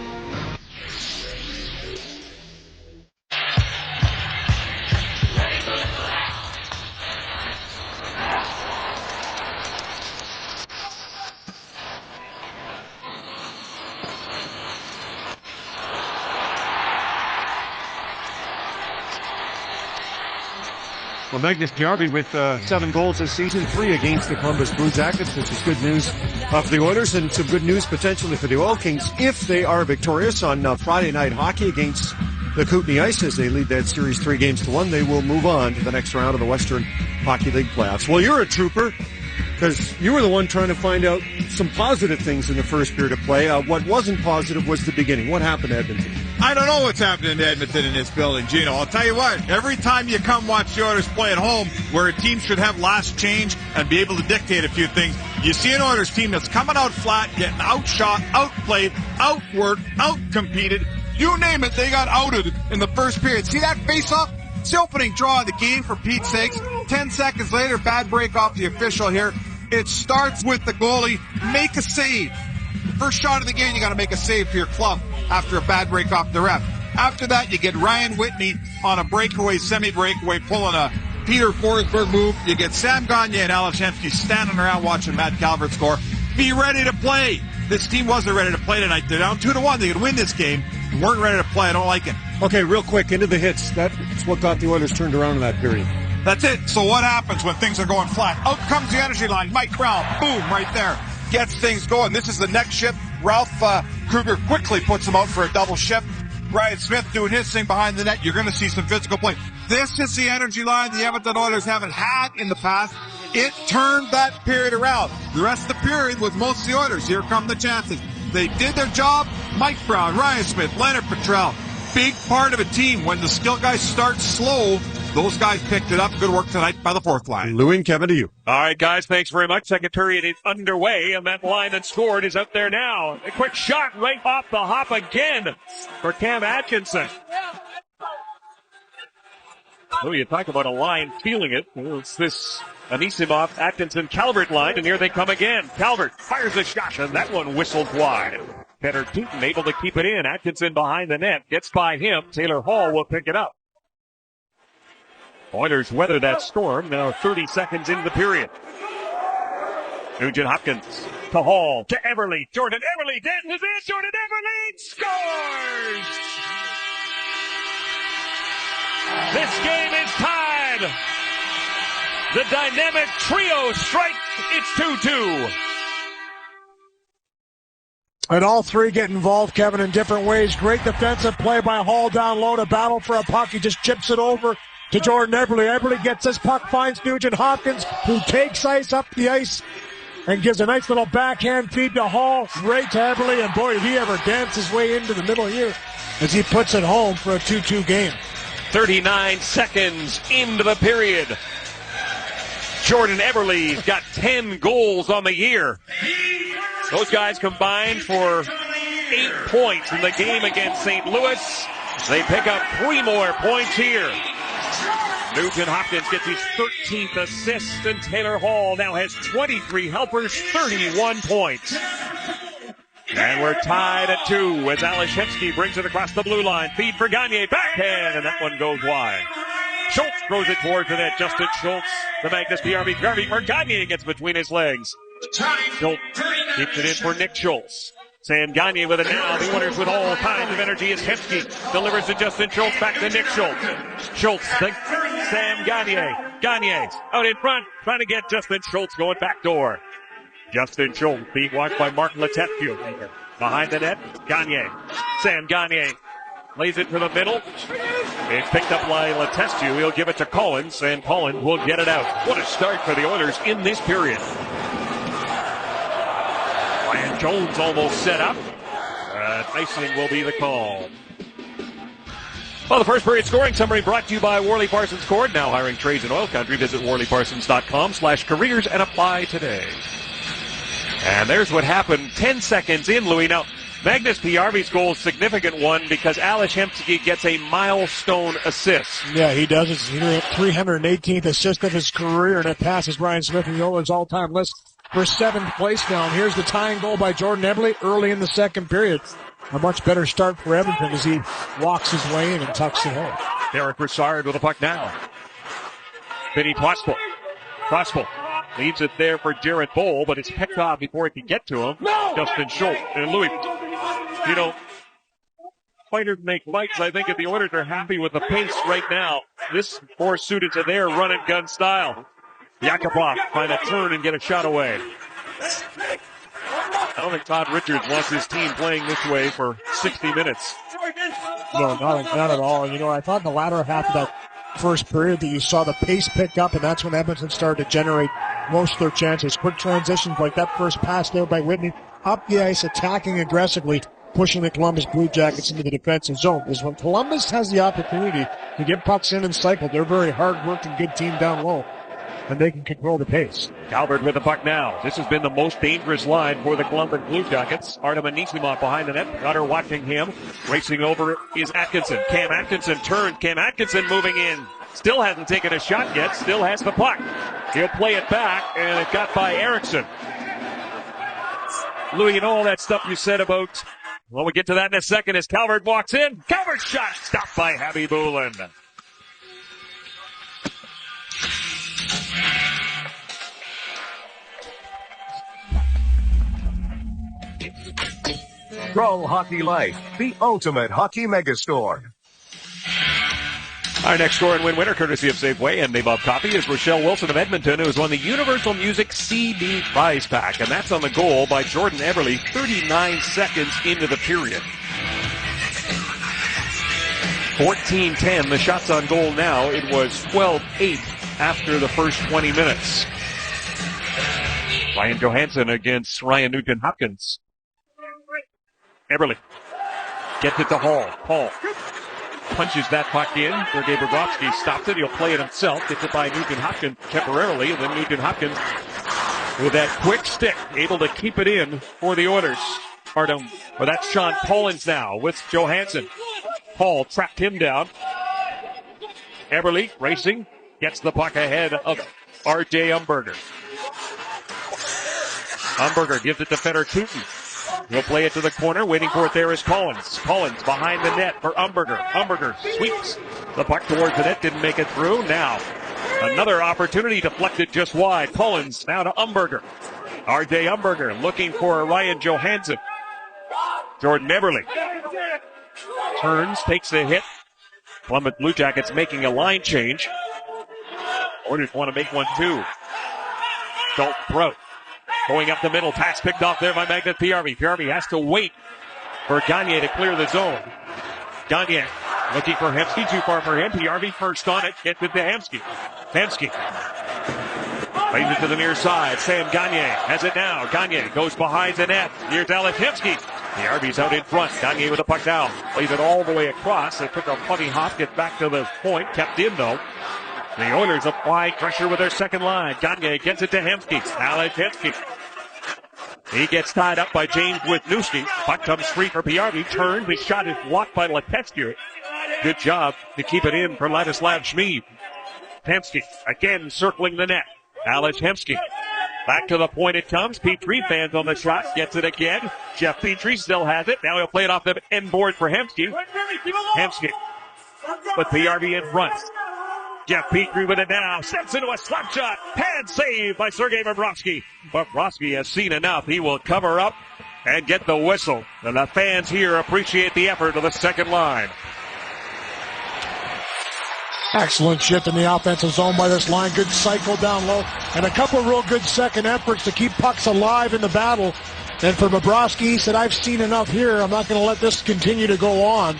Well, Magnus PRV with 7 goals this season, 3 against the Columbus Blue Jackets, which is good news for the Oilers and some good news potentially for the Oil Kings if they are victorious on Friday night hockey against the Kootenay Ice as they lead that series 3-1. They will move on to the next round of the Western Hockey League playoffs. Well, you're a trooper because you were the one trying to find out some positive things in the first period of play. What wasn't positive was the beginning. What happened, Edmonton? I don't know what's happening to Edmonton in this building, Gino. I'll tell you what, every time you come watch the Oilers play at home, where a team should have last change and be able to dictate a few things, you see an Oilers team that's coming out flat, getting outshot, outplayed, outworked, outcompeted. You name it, they got outed in the first period. See that face-off? It's the opening draw of the game, for Pete's sakes. 10 seconds later, bad break off the official here. It starts with the goalie. Make a save. First shot of the game, you got to make a save for your club after a bad break off the ref. After that, you get Ryan Whitney on a breakaway, semi-breakaway, pulling a Peter Forsberg move. You get Sam Gagner and Alashemsky standing around watching Matt Calvert score. Be ready to play. This team wasn't ready to play tonight. They're down 2-1. They could win this game. They weren't ready to play. I don't like it. Okay, real quick, into the hits. That's what got the Oilers turned around in that period. That's it. So what happens when things are going flat? Out comes the energy line. Mike Brown, boom, right there. Gets things going. This is the next shift. Ralph Kruger quickly puts him out for a double shift. Ryan Smith doing his thing behind the net. You're going to see some physical play. This is the energy line the Edmonton Oilers haven't had in the past. It turned that period around. The rest of the period was most of the Oilers. Here come the chances. They did their job. Mike Brown, Ryan Smith, Leonard Petrell. Big part of a team. When the skill guys start slow, those guys picked it up. Good work tonight by the fourth line. Lou and Kevin, to you. All right, guys, thanks very much. Second period is underway, and that line that scored is out there now. A quick shot right off the hop again for Cam Atkinson. Oh, you talk about a line feeling it. It's this Anisimov, Atkinson, Calvert line, and here they come again. Calvert fires a shot, and that one whistled wide. Peter Tooten able to keep it in. Atkinson behind the net. Gets by him. Taylor Hall will pick it up. Oilers weather that storm. Now 30 seconds into the period. Nugent Hopkins to Hall, to Everly. Jordan Everly dances in. Jordan Everly scores! This game is tied. The dynamic trio strike. It's 2-2. And all three get involved, Kevin, in different ways. Great defensive play by Hall down low to battle for a puck. He just chips it over to Jordan Everly. Everly gets this puck, finds Nugent Hopkins, who takes ice up the ice and gives a nice little backhand feed to Hall. Right to Everly, and boy, did he ever dance his way into the middle here as he puts it home for a 2-2 game. 39 seconds into the period. Jordan Everly's got 10 goals on the year. Those guys combined for 8 points in the game against St. Louis. They pick up 3 more points here. Nugent Hopkins gets his 13th assist, and Taylor Hall now has 23 helpers, 31 points. And we're tied at 2 as Alashevsky brings it across the blue line. Feed for Gagne, backhand, and that one goes wide. Schultz throws it towards the net. Justin Schultz, the Magnus PRB. For Gagne gets between his legs. Schultz keeps it in for Nick Schultz. Sam Gagne with it now. The Oilers with all kinds of energy. As Hemsky delivers to Justin Schultz. Back to Nick Schultz. Schultz, Sam Gagne. Gagne's out in front, trying to get Justin Schultz going back door. Justin Schultz being watched by Mark Letestu. Behind the net, Gagne. Sam Gagne lays it to the middle. It's picked up by Letestu. He'll give it to Collins, and Collins will get it out. What a start for the Oilers in this period. Ryan Jones almost set up. Icing will be the call. Well, the first period scoring summary brought to you by Worley Parsons Cord. Now hiring trades in oil country. Visit worleyparsons.com/careers and apply today. And there's what happened 10 seconds in, Louis. Now, Magnus P.R.V.'s goal is a significant one because Alex Hemsky gets a milestone assist. Yeah, he does. It's his 318th assist of his career, and it passes Ryan Smith and Oilers' all-time list for 7th place now. And here's the tying goal by Jordan Everly early in the second period. A much better start for Edmonton as he walks his way in and tucks it home. Derek Brassard with the puck now. Vinny Prospel. Prospel leaves it there for Jared Bowl, but it's picked off before it can get to him. No! Justin Schultz. And Louis, you know, fighters make fights. I think if the Oilers are happy with the pace right now, this more suited to their run and gun style. Yakupov trying to turn and get a shot away. I don't think Todd Richards wants his team playing this way for 60 minutes. No, not at all. And, you know, I thought in the latter half of that first period that you saw the pace pick up, and that's when Edmonton started to generate most of their chances. Quick transitions like that first pass there by Whitney, up the ice, attacking aggressively, pushing the Columbus Bluejackets into the defensive zone. Because when Columbus has the opportunity to get pucks in and cycle, they're a very hard-working, good team down low, and they can control the pace. Calvert with the puck now. This has been the most dangerous line for the Columbus Bluejackets. Artem Anisimov behind the net. Cutter watching him. Racing over is Atkinson. Cam Atkinson turns. Cam Atkinson moving in. Still hasn't taken a shot yet. Still has the puck. He'll play it back, and it got by Eriksson. Louis, you know all that stuff you said about... Well, we'll get to that in a second as Calvert walks in. Calvert shot stopped by Habibulin. Pro Hockey Life, the ultimate hockey megastore. Our next score and win winner, courtesy of Safeway and Nabob Coffee, is Rochelle Wilson of Edmonton, who has won the Universal Music CD prize pack. And that's on the goal by Jordan Everly, 39 seconds into the period. 14-10, the shots on goal now. It was 12-8 after the first 20 minutes. Ryan Johansson against Ryan Nugent-Hopkins. Everly gets it to Hall. Hall punches that puck in. Sergei Bobrovsky stops it. He'll play it himself. Gets it by Nugent-Hopkins temporarily. And then Nugent-Hopkins with that quick stick able to keep it in for the Oilers. That's Sean Collins now with Johansson. Hall trapped him down. Eberle racing, gets the puck ahead of R.J. Umberger. Umberger gives it to Fedor Kutin. He'll play it to the corner. Waiting for it there is Collins. Collins behind the net for Umberger. Umberger sweeps the puck towards the net. Didn't make it through. Now, another opportunity deflected just wide. Collins now to Umberger. R.J. Umberger looking for Ryan Johansson. Jordan Eberle turns, takes the hit. Columbus Blue Jackets making a line change. Oilers want to make one too. Dalton Prout going up the middle. Pass picked off there by Magnet Piarvi. Piarvi has to wait for Gagne to clear the zone. Gagne looking for Hemsky. Too far for him. Piarvi first on it. Gets it to Hemsky. Hemsky plays it to the near side. Sam Gagne has it now. Gagne goes behind the net. Here's Alex Hemsky. Piarvi's out in front. Gagne with the puck down. Plays it all the way across. They took a funny hop. Get back to the point. Kept in though. The Oilers apply pressure with their second line. Gagne gets it to Hemsky. Alex Hemsky. He gets tied up by James Wisniewski. Puck comes free for Piarvi. Turns. His shot is blocked by Letestu. Good job to keep it in for Ladislav Schmid. Hemsky again circling the net. Alex Hemsky. Back to the point it comes. Petrie fans on the shot. Gets it again. Jeff Petrie still has it. Now he'll play it off the end board for Hemsky. Hemsky. With Piarvi in front. Jeff Petrie with it now. Steps into a slap shot. Pad save by Sergei Bobrovsky. Bobrovsky has seen enough. He will cover up and get the whistle. And the fans here appreciate the effort of the second line. Excellent shift in the offensive zone by this line. Good cycle down low. And a couple of real good second efforts to keep pucks alive in the battle. And for Bobrovsky, he said, I've seen enough here. I'm not going to let this continue to go on.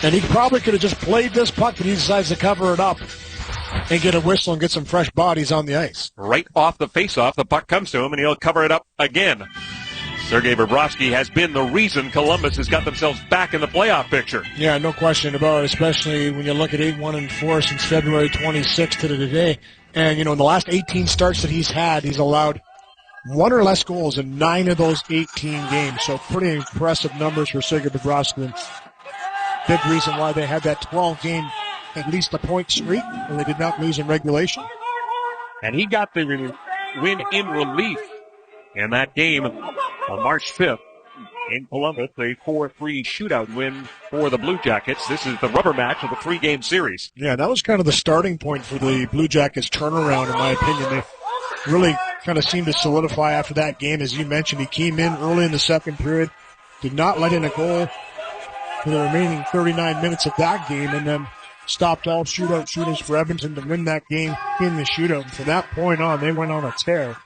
And he probably could have just played this puck, but he decides to cover it up and get a whistle and get some fresh bodies on the ice. Right off the faceoff, the puck comes to him, and he'll cover it up again. Sergei Bobrovsky has been the reason Columbus has got themselves back in the playoff picture. Yeah, no question about it, especially when you look at 8-1-4 since February 26th to today. And, in the last 18 starts that he's had, he's allowed one or less goals in 9 of those 18 games. So pretty impressive numbers for Sergei Bobrovsky. Big reason why they had that 12-game, at least a point streak, and they did not lose in regulation. And he got the win in relief in that game on March 5th in Columbus, a 4-3 shootout win for the Blue Jackets. This is the rubber match of the 3-game series. Yeah, that was kind of the starting point for the Blue Jackets turnaround, in my opinion. They really kind of seemed to solidify after that game. As you mentioned, he came in early in the second period, did not let in a goal for the remaining 39 minutes of that game, and then stopped all shootout shooters for Edmonton to win that game in the shootout. And from that point on, they went on a tear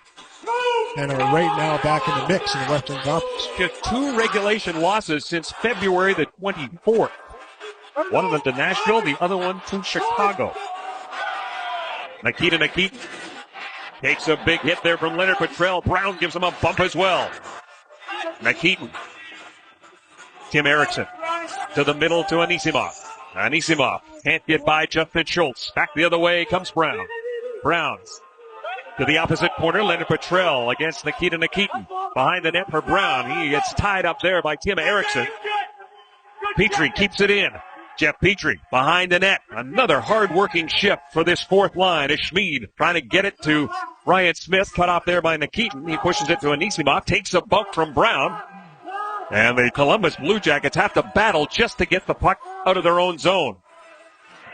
and are right now back in the mix in the Western Conference. Just 2 regulation losses since February the 24th. One of them to Nashville, the other one to Chicago. Nikita Nikitin takes a big hit there from Leonard Petrell. Brown gives him a bump as well. Nikitin. Tim Erickson to the middle to Anisimov. Anisimov can't get by Justin Schultz. Back the other way comes Brown. Brown to the opposite corner. Leonard Petrell against Nikita Nikitin. Behind the net for Brown. He gets tied up there by Tim Erickson. Petrie keeps it in. Jeff Petrie behind the net. Another hard-working shift for this fourth line as Schmid trying to get it to Ryan Smith. Cut off there by Nikitin. He pushes it to Anisimov. Takes a bump from Brown. And the Columbus Blue Jackets have to battle just to get the puck out of their own zone.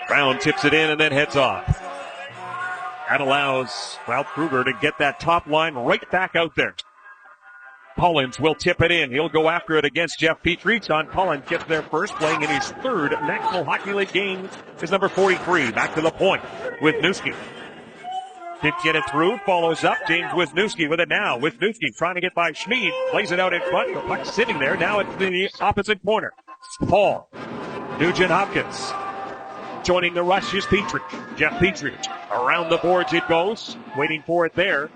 Brown tips it in and then heads off. That allows Ralph Kruger to get that top line right back out there. Collins will tip it in. He'll go after it against Jeff Petrie. John Collins gets there first, playing in his 3rd National Hockey League game. Is number 43. Back to the point with Wisniewski. Didn't get it through. Follows up. James Wisniewski with it now. Wisniewski trying to get by Schmid. Plays it out in front. The puck's sitting there. Now it's in the opposite corner. Paul. Nugent Hopkins. Joining the rush is Petrie. Jeff Petrie. Around the boards it goes. Waiting for it there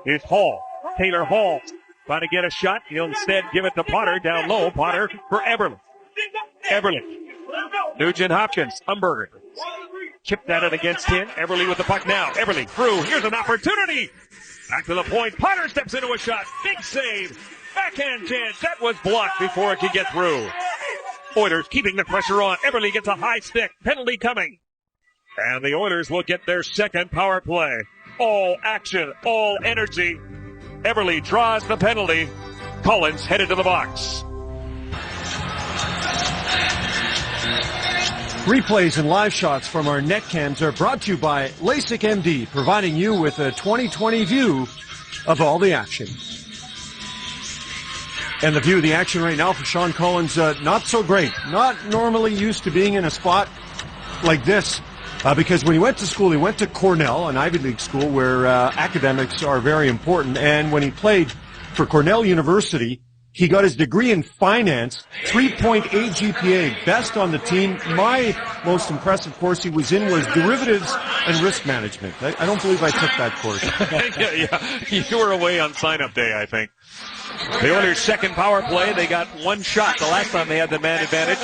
is Hall. Taylor Hall. Trying to get a shot. He'll instead give it to Potter. Down low. Potter for Eberle. Eberle. Nugent Hopkins. Umberger. Chipped at it against him. Eberle with the puck now. Eberle through. Here's an opportunity. Back to the point. Potter steps into a shot. Big save. Backhand chance. That was blocked before it could get through. Oilers keeping the pressure on. Eberle gets a high stick. Penalty coming. And the Oilers will get their second power play. All action, all energy. Eberle draws the penalty. Collins headed to the box. Replays and live shots from our net cams are brought to you by LASIK MD, providing you with a 20/20 view of all the action. And the view of the action right now for Sean Collins, not so great. Not normally used to being in a spot like this. Because when he went to school, he went to Cornell, an Ivy League school where academics are very important. And when he played for Cornell University, he got his degree in finance, 3.8 GPA, best on the team. My most impressive course he was in was derivatives and risk management. I don't believe I took that course. Yeah, you were away on sign-up day, I think. The Oilers' second power play, they got one shot the last time they had the man advantage.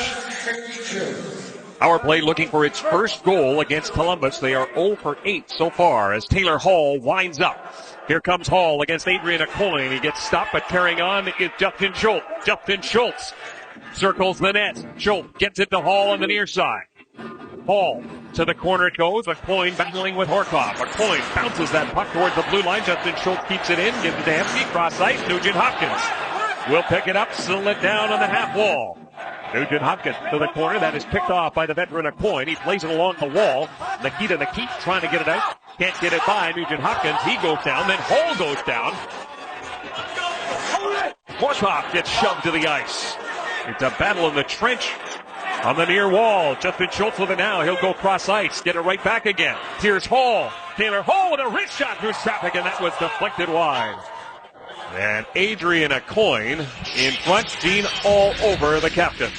Power play looking for its first goal against Columbus. They are 0 for 8 so far as Taylor Hall winds up. Here comes Hall against Adrian Aucoin. He gets stopped, but carrying on is Justin Schultz. Justin Schultz circles the net. Schultz gets it to Hall on the near side. Hall to the corner it goes. Aucoin battling with Horkoff. Aucoin bounces that puck towards the blue line. Justin Schultz keeps it in, gives it to Hemsky, cross ice. Nugent Hopkins will pick it up, settle it down on the half wall. Nugent Hopkins to the corner. That is picked off by the veteran Aucoin. He plays it along the wall. Nikita Nikic trying to get it out. Can't get it by Nugent Hopkins. He goes down. Then Hall goes down. Horkoff gets shoved to the ice. It's a battle in the trench on the near wall. Justin Schultz with it now. He'll go cross ice. Get it right back again. Here's Hall. Taylor Hall with a wrist shot through traffic, and that was deflected wide. And Adrian Aucoin in front. Dean all over the captain.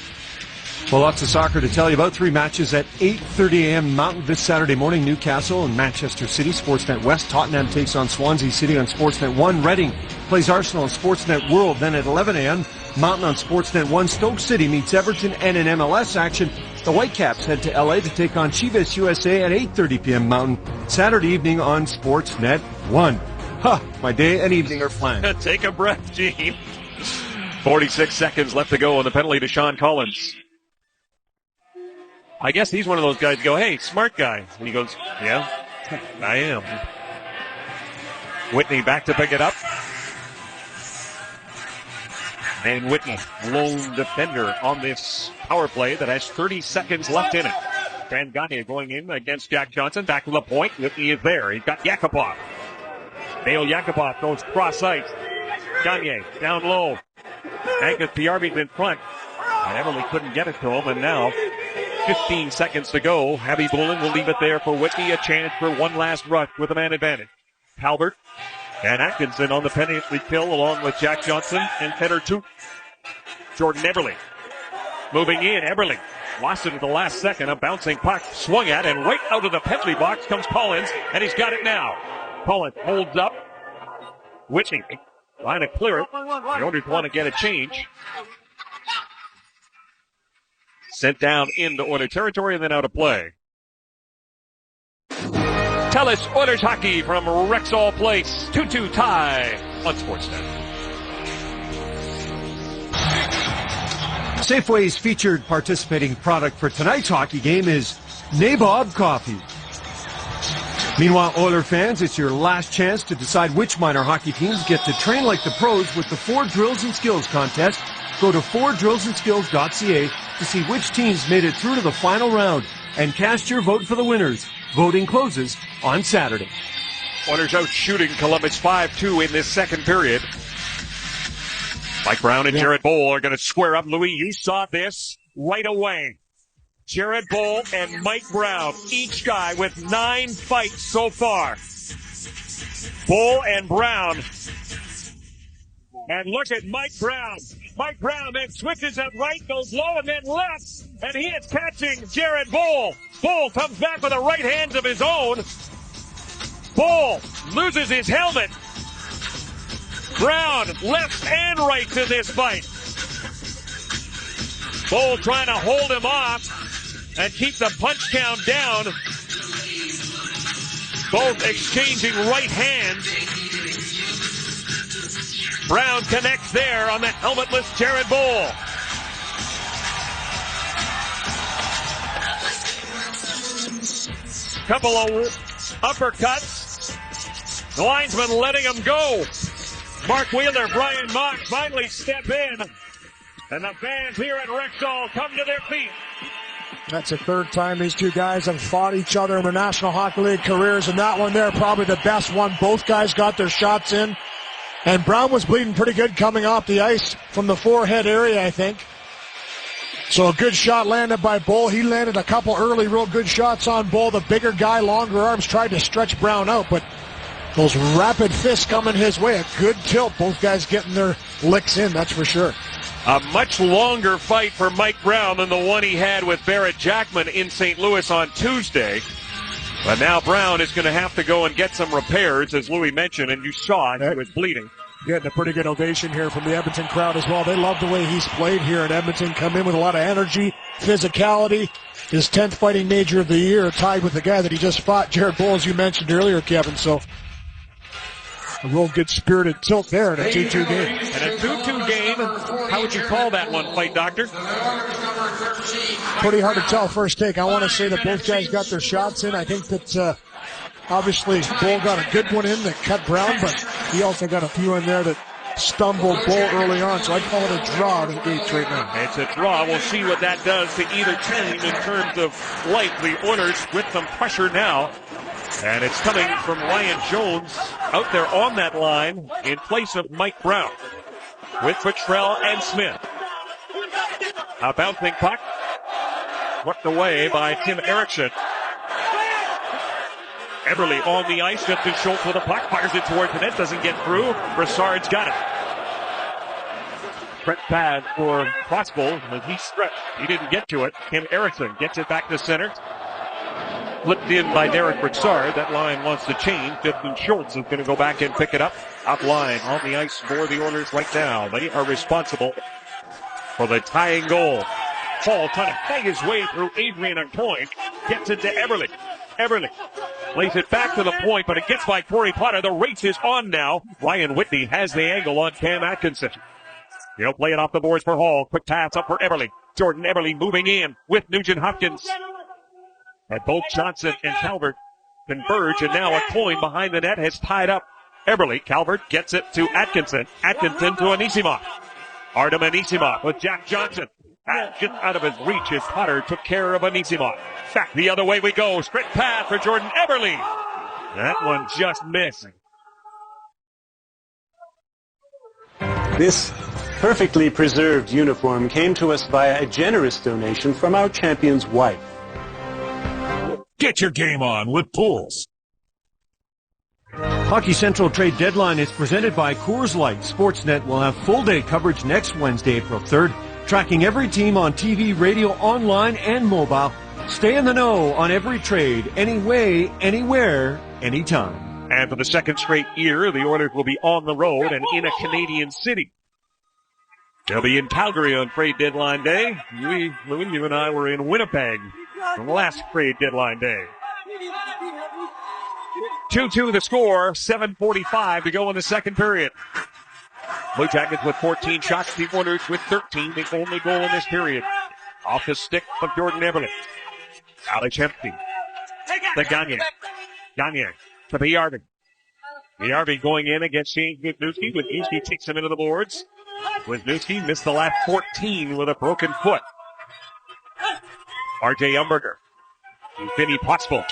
Well, lots of soccer to tell you about. 3 matches at 8:30 a.m. Mountain this Saturday morning. Newcastle and Manchester City. Sportsnet West. Tottenham takes on Swansea City on Sportsnet 1. Reading plays Arsenal on Sportsnet World. Then at 11 a.m. Mountain on Sportsnet 1. Stoke City meets Everton, and in MLS action, the Whitecaps head to LA to take on Chivas USA at 8:30 p.m. Mountain Saturday evening on Sportsnet 1. My day and evening are planned. Take a breath, Gene. 46 seconds left to go on the penalty to Sean Collins. I guess he's one of those guys who go, hey, smart guy. And he goes, yeah, I am. Whitney back to pick it up. And Whitney, lone defender on this power play that has 30 seconds left in it. Van Gagne going in against Jack Johnson. Back to the point. Whitney is there. He's got Yakupov. Dale Yakupov goes cross ice. Gagne down low. Angus Piarvi's in front. And Eberle couldn't get it to him. And now 15 seconds to go. Abby Bullen will leave it there for Whitney. A chance for one last rush with a man advantage. Halbert and Atkinson on the penalty kill along with Jack Johnson and Peter Toot. Jordan Eberle moving in. Eberle lost it at the last second. A bouncing puck swung at, and right out of the penalty box comes Collins, and he's got it now. Collins holds up. Whitney trying to clear it. The Oilers want to get a change. Sent down into Oiler territory and then out of play. Tell us Oilers hockey from Rexall Place. 2-2 tie on Sportsnet. Safeway's featured participating product for tonight's hockey game is Nabob Coffee. Meanwhile, Oiler fans, it's your last chance to decide which minor hockey teams get to train like the pros with the 4 Drills and Skills contest. Go to 4drillsandskills.ca to see which teams made it through to the final round and cast your vote for the winners. Voting closes on Saturday. Oilers out shooting Columbus 5-2 in this second period. Mike Brown and Jared Bowl are going to square up. Louis, you saw this right away. Jared Bowl and Mike Brown, each guy with 9 fights so far. Bowl and Brown. And look at Mike Brown. Mike Brown then switches it right, goes low, and then left. And he is catching Jared Bowl. Bowl comes back with a right hand of his own. Bowl loses his helmet. Brown left and right to this fight. Bowl trying to hold him off and keep the punch count down. Both exchanging right hands. Brown connects there on the helmetless Jared Bowl. Couple of uppercuts. The linesman letting him go. Mark Wheeler, Brian Mock finally step in. And the fans here at Rexall come to their feet. That's the third time these two guys have fought each other in their National Hockey League careers, and that one there probably the best one. Both guys got their shots in, and Brown was bleeding pretty good coming off the ice from the forehead area, I think. So a good shot landed by Bull. He landed a couple early real good shots on Bull. The bigger guy, longer arms, tried to stretch Brown out, but those rapid fists coming his way. A good tilt. Both guys getting their licks in, that's for sure. A much longer fight for Mike Brown than the one he had with Barrett Jackman in St. Louis on Tuesday. But now Brown is going to have to go and get some repairs, as Louis mentioned, and you saw he was bleeding. Getting a pretty good ovation here from the Edmonton crowd as well. They love the way he's played here in Edmonton. Come in with a lot of energy, physicality. His 10th fighting major of the year, tied with the guy that he just fought, Jared Bull, as you mentioned earlier, Kevin. So a real good spirited tilt there in a 2-2 game. And a 2-2 game, how would you call that one, Fight Doctor? Pretty hard to tell first take. I want to say that both guys got their shots in. I think that obviously Bull got a good one in that cut Brown, but he also got a few in there that stumbled Bull early on. So I'd call it a draw to the gates right now. It's a draw. We'll see what that does to either team in terms of life. The Oilers with some pressure now. And it's coming from Ryan Jones out there on that line in place of Mike Brown with Futrell and Smith. A bouncing puck swept away by Tim Erickson. Eberle on the ice. Justin Schultz with a puck. Fires it towards the net. Doesn't get through. Brassard's got it. Brett Pad for Crossbow. He stretched. He didn't get to it. Tim Erickson gets it back to center. Flipped in by Derek Brassard. That line wants to change. Justin Schultz is going to go back and pick it up. Up line on the ice for the Oilers right now. They are responsible for the tying goal. Paul trying to fight his way through Adrian Aucoin. Gets it to Eberle. Eberle plays it back to the point, but it gets by Corey Potter. The race is on now. Ryan Whitney has the angle on Cam Atkinson. He'll play it off the boards for Hall. Quick pass up for Eberle. Jordan Eberle moving in with Nugent Hopkins. And both Johnson and Calvert converge, and now Aucoin behind the net has tied up Eberle. Calvert gets it to Atkinson. Atkinson to Anisimov. Artem Anisimov with Jack Johnson. Just out of his reach as Potter took care of Anisimov. Back the other way we go. Straight pass for Jordan Eberle. That one just missed. This perfectly preserved uniform came to us via a generous donation from our champion's wife. Get your game on with Pools. Hockey Central Trade Deadline is presented by Coors Light. Sportsnet will have full-day coverage next Wednesday, April 3rd, tracking every team on TV, radio, online, and mobile. Stay in the know on every trade, any way, anywhere, anytime. And for the second straight year, the Oilers will be on the road and in a Canadian city. They'll be in Calgary on trade deadline day. You and I were in Winnipeg on the last trade deadline day. 2-2 the score, 7:45 to go in the second period. Bluejackets with 14 shots, the Oilers with 13, the only goal in this period. Off the stick of Jordan Eberle. Alex Hempstead. The Gagne. Gagne to Bjarvik. Bjarvik going in against Shane Wisniewski. Wisniewski takes him into the boards. Wisniewski missed the last 14 with a broken foot. R.J. Umberger. Vinny Pottsville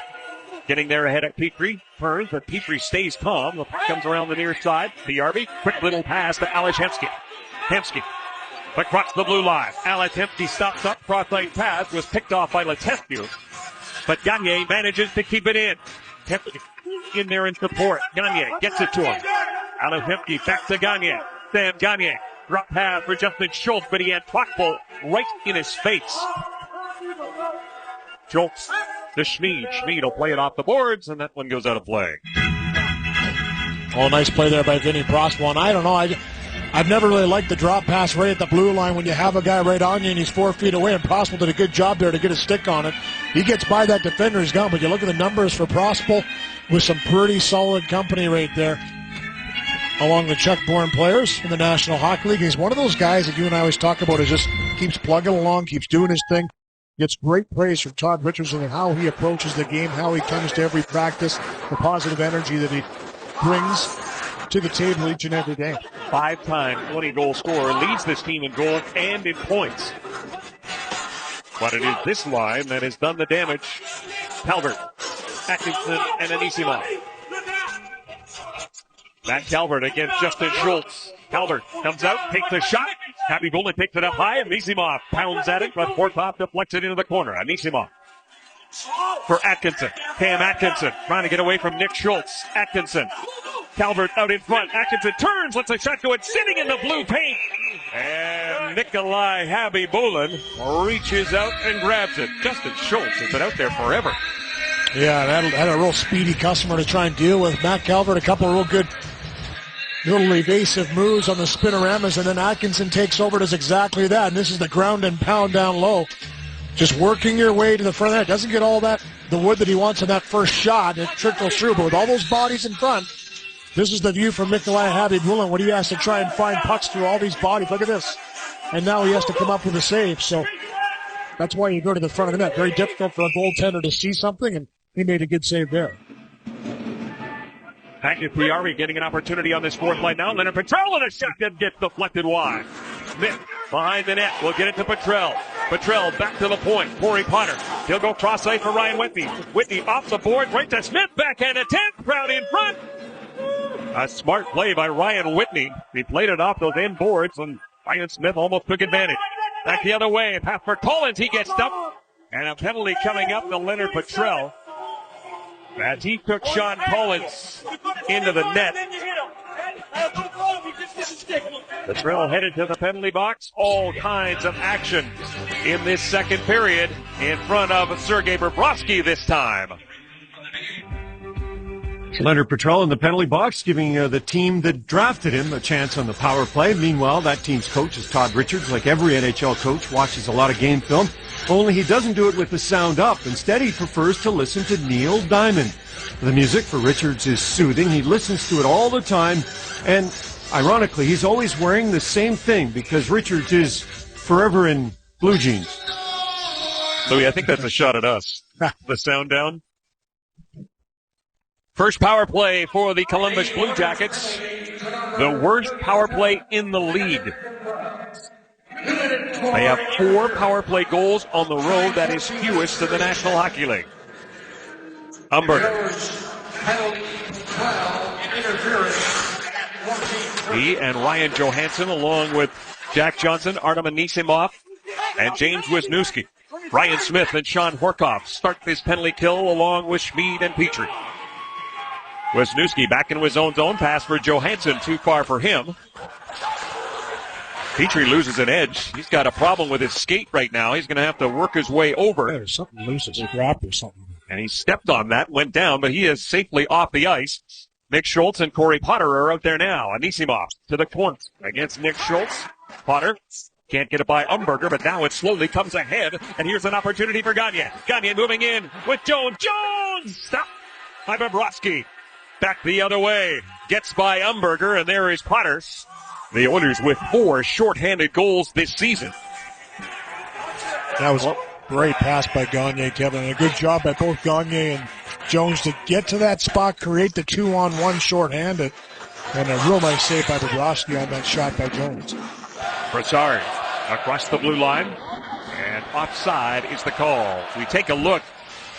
getting there ahead of Petrie. Turns, but Petrie stays calm. The puck comes around the near side. Bjarvik, quick little pass to Alex Hempstead. Hempstead across the blue line. Alex Hempstead stops up. Cross-line pass was picked off by Letescu. But Gagne manages to keep it in. Hempstead in there in support. Gagne gets it to him. Alex Hempstead back to Gagne. Sam Gagne. Drop pass for Justin Schultz, but he had Twakbull right in his face. Schultz to Schmid. Schmid will play it off the boards, and that one goes out of play. Oh, nice play there by Vinny Prospal. And I don't know, I've never really liked the drop pass right at the blue line when you have a guy right on you and he's 4 feet away, and Prospal did a good job there to get a stick on it. He gets by that defender, he's gone, but you look at the numbers for Prospal with some pretty solid company right there along the Czech-born players in the National Hockey League. He's one of those guys that you and I always talk about, is just keeps plugging along, keeps doing his thing. Gets great praise from Todd Richardson and how he approaches the game, how he comes to every practice, the positive energy that he brings to the table each and every day. 5-time 20-goal scorer, leads this team in goals and in points. But it is this line that has done the damage. Calvert, Atkinson, and Anisimov. Matt Calvert against Justin Schultz. Calvert comes out, takes a shot. Happy Bullen picks it up high. Anisimov pounds at it, but Fortop deflects it into the corner. Anisimov for Atkinson. Cam Atkinson trying to get away from Nick Schultz. Atkinson. Calvert out in front. Atkinson turns, lets a shot go. It's sitting in the blue paint. And Nikolai Habibulin reaches out and grabs it. Justin Schultz has been out there forever. Yeah, that had a real speedy customer to try and deal with. Matt Calvert, a couple of real good little evasive moves on the spinoramas, and then Atkinson takes over, does exactly that. And this is the ground and pound down low. Just working your way to the front end. Doesn't get all that, the wood that he wants in that first shot. It trickles through, but with all those bodies in front, this is the view from Nikolai Habibulin when he has to try and find pucks through all these bodies. Look at this. And now he has to come up with a save. So that's why you go to the front of the net. Very difficult for a goaltender to see something, and he made a good save there. Patrick Piari getting an opportunity on this fourth line now. Leonard Petrell and a shot that gets deflected wide. Smith behind the net. We'll get it to Petrell. Petrell back to the point. Corey Potter. He'll go cross-site for Ryan Whitney. Whitney off the board. Right to Smith. Backhand attempt. Crowd in front. A smart play by Ryan Whitney. He played it off those end boards, and Ryan Smith almost took advantage. Back the other way. Pass for Collins. He gets stuffed. And a penalty coming up to Leonard Petrell, as he took Sean Collins into the net. Petrell headed to the penalty box. All kinds of action in this second period in front of Sergei Bobrovsky this time. Leonard Petrell in the penalty box, giving the team that drafted him a chance on the power play. Meanwhile, that team's coach is Todd Richards. Like every NHL coach, watches a lot of game film, only he doesn't do it with the sound up. Instead, he prefers to listen to Neil Diamond. The music for Richards is soothing. He listens to it all the time, and ironically, he's always wearing the same thing because Richards is forever in blue jeans. Louis, I think that's a shot at us. The sound down. First power play for the Columbus Blue Jackets. The worst power play in the league. They have 4 power play goals on the road. That is fewest in the National Hockey League. Umberger. He and Ryan Johansson, along with Jack Johnson, Artem Anisimov, and James Wisniewski. Ryan Smith and Sean Horkoff start this penalty kill along with Schmid and Petrie. Wisniewski back into his own zone. Pass for Johansson. Too far for him. Petrie loses an edge. He's got a problem with his skate right now. He's going to have to work his way over. There's something loose. It's a drop or something. And he stepped on that, went down, but he is safely off the ice. Nick Schultz and Corey Potter are out there now. Anisimov to the corner against Nick Schultz. Potter can't get it by Umberger, but now it slowly comes ahead. And here's an opportunity for Gagne. Gagne moving in with Jones. Jones! Stop by Bobrovsky. Back the other way. Gets by Umberger, and there is Potter. The Oilers with 4 shorthanded goals this season. That was a great pass by Gagne, Kevin. And a good job by both Gagne and Jones to get to that spot, create the 2-on-1 shorthanded. And a real nice save by Bobrovsky on that shot by Jones. Brassard across the blue line. And offside is the call. We take a look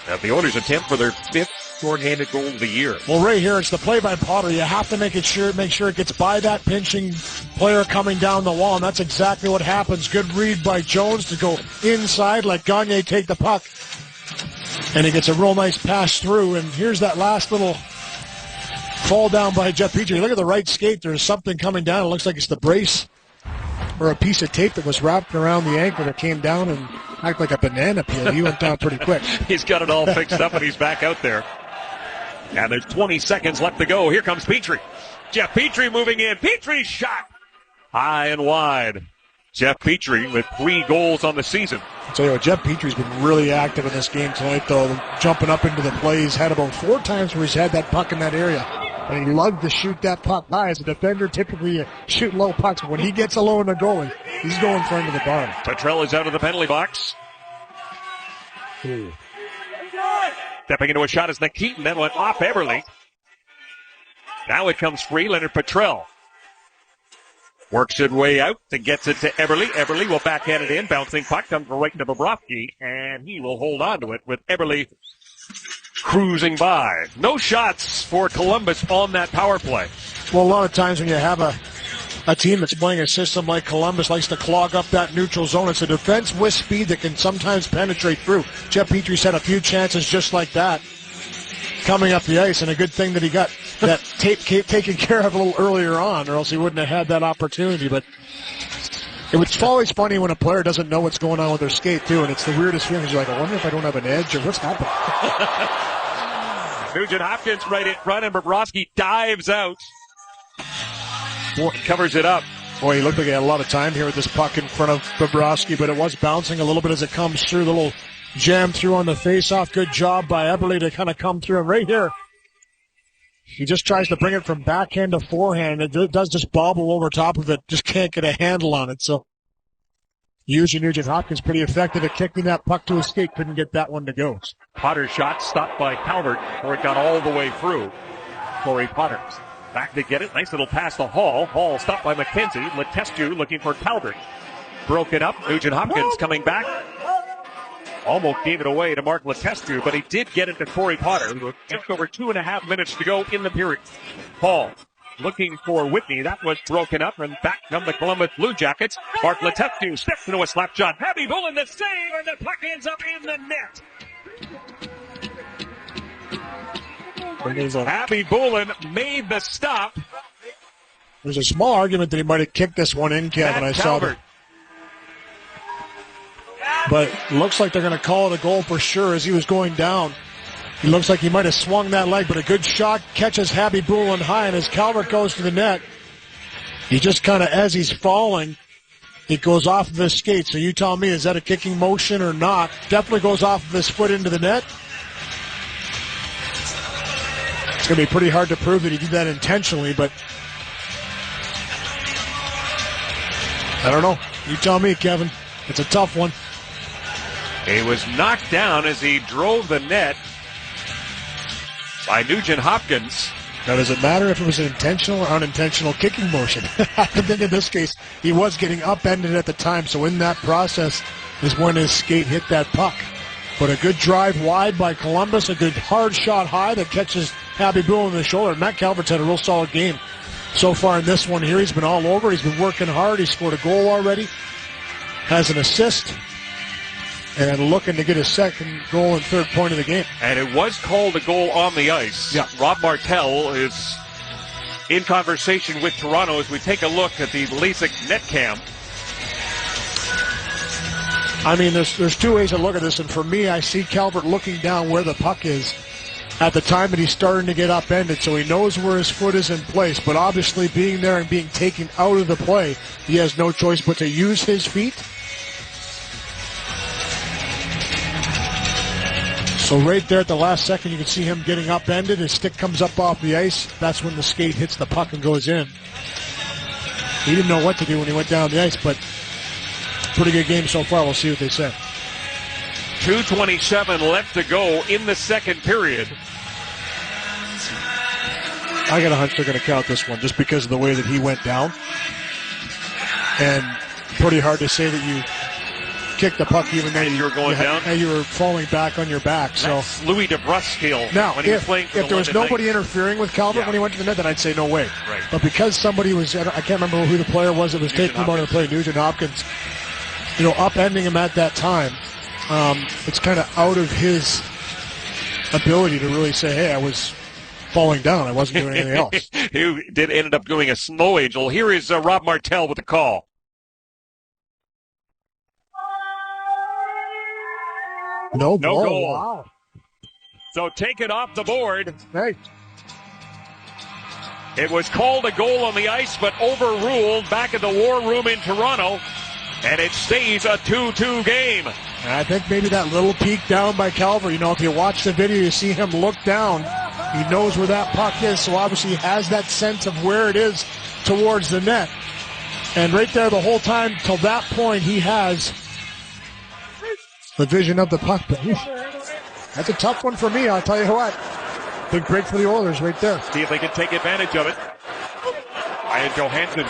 at the Oilers' attempt for their 5th shorthanded goal of the year. Well, right here, it's the play by Potter. You have to make sure it gets by that pinching player coming down the wall, and that's exactly what happens. Good read by Jones to go inside, let Gagne take the puck, and he gets a real nice pass through, and here's that last little fall down by Jeff Petrie. Look at the right skate. There's something coming down. It looks like it's the brace or a piece of tape that was wrapped around the ankle that came down and acted like a banana peel. He went down pretty quick. He's got it all fixed up, and he's back out there. And there's 20 seconds left to go. Here comes Petrie. Jeff Petrie moving in. Petrie's shot high and wide. Jeff Petrie with 3 goals on the season. I'll tell you what, Jeff Petrie's been really active in this game tonight, though. Jumping up into the play. He's had about 4 times where he's had that puck in that area. And he loves to shoot that puck high. As a defender, typically you shoot low pucks. But when he gets alone in the goalie, he's going for into the bar. Petrell is out of the penalty box. Stepping into a shot is Nikitin. That went off Eberle. Now it comes free. Leonard Petrell works it way out and gets it to Eberle. Eberle will backhand it in. Bouncing puck comes right to Bobrovsky, and he will hold on to it with Eberle cruising by. No shots for Columbus on that power play. Well, a lot of times when you have a team that's playing a system like Columbus likes to clog up that neutral zone, it's a defense with speed that can sometimes penetrate through. Jeff Petry's had a few chances just like that coming up the ice, and a good thing that he got that taken care of a little earlier on, or else he wouldn't have had that opportunity. But it's always funny when a player doesn't know what's going on with their skate, too, and it's the weirdest feeling. You're like, I wonder if I don't have an edge, or what's happening. Nugent Hopkins right in front, and Bobrovsky dives out. Boy, covers it up. Boy, he looked like he had a lot of time here with this puck in front of Bobrovsky, but it was bouncing a little bit as it comes through. The little jam through on the face-off. Good job by Eberle to kind of come through. And right here, he just tries to bring it from backhand to forehand. It does just bobble over top of it. Just can't get a handle on it. So usually Nugent Hopkins pretty effective at kicking that puck to his skate. Couldn't get that one to go. Potter's shot stopped by Calvert before it got all the way through. Corey Potter back to get it. Nice little pass to Hall. Hall stopped by McKenzie. Letestu looking for Calvert. Broken up. Nugent Hopkins coming back. Almost gave it away to Mark Letestu, but he did get it to Corey Potter. With just over 2.5 minutes to go in the period. Hall looking for Whitney. That was broken up, and back come the Columbus Blue Jackets. Mark Letestu steps into a slap shot. Happy Bullen the save, and the puck ends up in the net. Happy Bullen made the stop. There's a small argument that he might have kicked this one in, Kevin. I saw that. But looks like they're going to call it a goal for sure as he was going down. He looks like he might have swung that leg, but a good shot catches Happy Bullen high, and as Calvert goes to the net, he just kind of, as he's falling, it goes off of his skate. So you tell me, is that a kicking motion or not? Definitely goes off of his foot into the net. It's going to be pretty hard to prove that he did that intentionally, but I don't know. You tell me, Kevin. It's a tough one. He was knocked down as he drove the net by Nugent Hopkins. Now, does it matter if it was an intentional or unintentional kicking motion? I think in this case, he was getting upended at the time, so in that process is when his skate hit that puck. But a good drive wide by Columbus, a good hard shot high that catches Happy Bullen in the shoulder. Matt Calvert's had a real solid game so far in this one here. He's been all over. He's been working hard. He scored a goal already. Has an assist. And looking to get his second goal and third point of the game. And it was called a goal on the ice. Yeah. Rob Martel is in conversation with Toronto as we take a look at the LASIK net cam. I mean, there's two ways to look at this, and for me, I see Calvert looking down where the puck is at the time that he's starting to get upended, so he knows where his foot is in place. But obviously, being there and being taken out of the play, he has no choice but to use his feet. So right there at the last second, you can see him getting upended. His stick comes up off the ice. That's when the skate hits the puck and goes in. He didn't know what to do when he went down the ice, but pretty good game so far. We'll see what they say. 2:27 left to go in the second period. I got a hunch they're going to count this one just because of the way that he went down. And pretty hard to say that you kicked the puck even though you were going down and you were falling back on your back. That's so Louis DeBrusk's now, when he was playing for if there was nobody interfering with Calvert when he went to the net, then I'd say no way. Right. But because somebody was, I can't remember who the player was that was taking him out of the play, Nugent Hopkins, upending him at that time, it's kind of out of his ability to really say, hey, I was falling down. I wasn't doing anything else. He ended up doing a snow angel. Here is Rob Martel with the call. No goal. Wow. So take it off the board. Hey. It was called a goal on the ice, but overruled back at the War Room in Toronto, and it stays a 2-2 game. And I think maybe that little peek down by Calvert, if you watch the video, you see him look down. He knows where that puck is, so obviously he has that sense of where it is towards the net. And right there the whole time till that point, he has the vision of the puck. But that's a tough one for me, I'll tell you what. Big break for the Oilers right there. See if they can take advantage of it. Ryan Johansson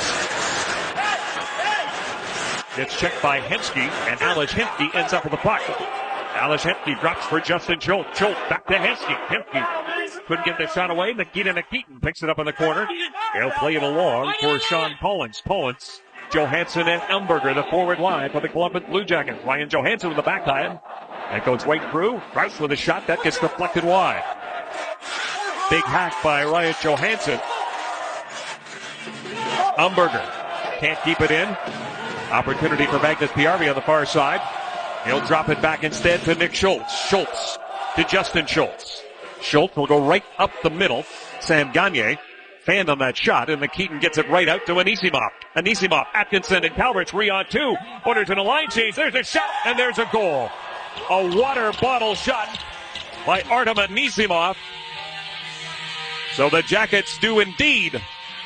gets checked by Hemsky, and Ales Hemsky ends up with the puck. Ales Hemsky drops for Justin Schultz. Schultz back to Hemsky. Hemsky couldn't get the shot away. Nikita picks it up in the corner. They'll play it along for Sean Pollins. Pollins, Johansson, and Umberger, the forward line for the Columbus Blue Jackets. Ryan Johansson with the backhand. That goes right through. Rouse with a shot. That gets deflected wide. Big hack by Ryan Johansson. Umberger can't keep it in. Opportunity for Magnus Piarvi on the far side. He'll drop it back instead to Nick Schultz. Schultz to Justin Schultz. Schultz will go right up the middle. Sam Gagner fanned on that shot, and Nikitin gets it right out to Anisimov. Anisimov, Atkinson, and Calvert 3-on-2. Oilers in a line change. There's a shot, and there's a goal. A water bottle shot by Artem Anisimov. So the Jackets do indeed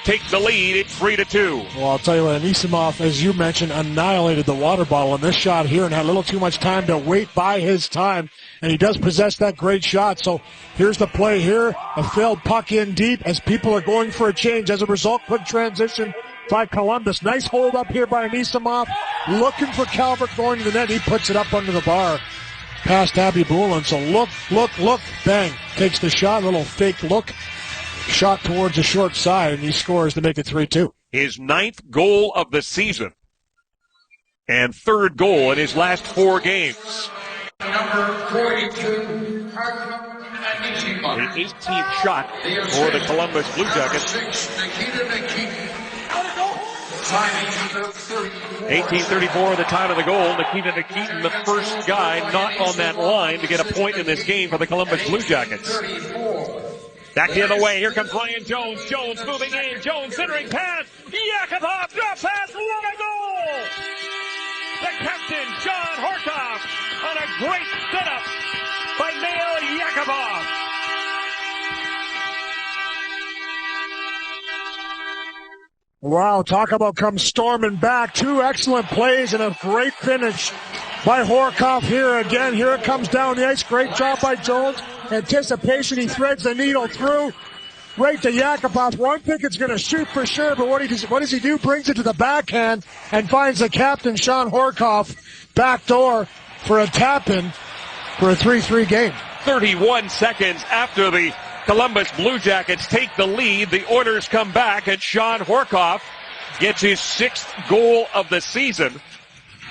take the lead. It's 3-2. Well, I'll tell you what, Anisimov, as you mentioned, annihilated the water bottle in this shot here and had a little too much time to wait by his time. And he does possess that great shot. So here's the play here. A failed puck in deep as people are going for a change. As a result, quick transition by Columbus. Nice hold up here by Anisimov. Looking for Calvert going to the net. He puts it up under the bar. Past Abby Boulin. So look. Bang. Takes the shot. A little fake look. Shot towards the short side, and he scores to make it 3-2. His 9th goal of the season and 3rd goal in his last 4 games. Number 42, the 18th shot for the Columbus Blue Jackets. 18:34 the time of the goal. Nikita Nikitin, the first guy not on that line to get a point in this game for the Columbus Blue Jackets. Back the other way. Here comes Ryan Jones. Jones moving in. Jones centering pass. Yakupov drop pass. What a goal! The captain, Sean Horkoff, on a great setup by Nail Yakupov. Wow, talk about come storming back. 2 excellent plays and a great finish by Horkoff here again. Here it comes down the ice. Great job by Jones. Anticipation, he threads the needle through right to Yakupov. One Pickett's going to shoot for sure, but what does he do? Brings it to the backhand and finds the captain, Sean Horkoff, backdoor for a tap-in for a 3-3 game. 31 seconds after the Columbus Blue Jackets take the lead, the Oilers come back, and Sean Horkoff gets his 6th goal of the season,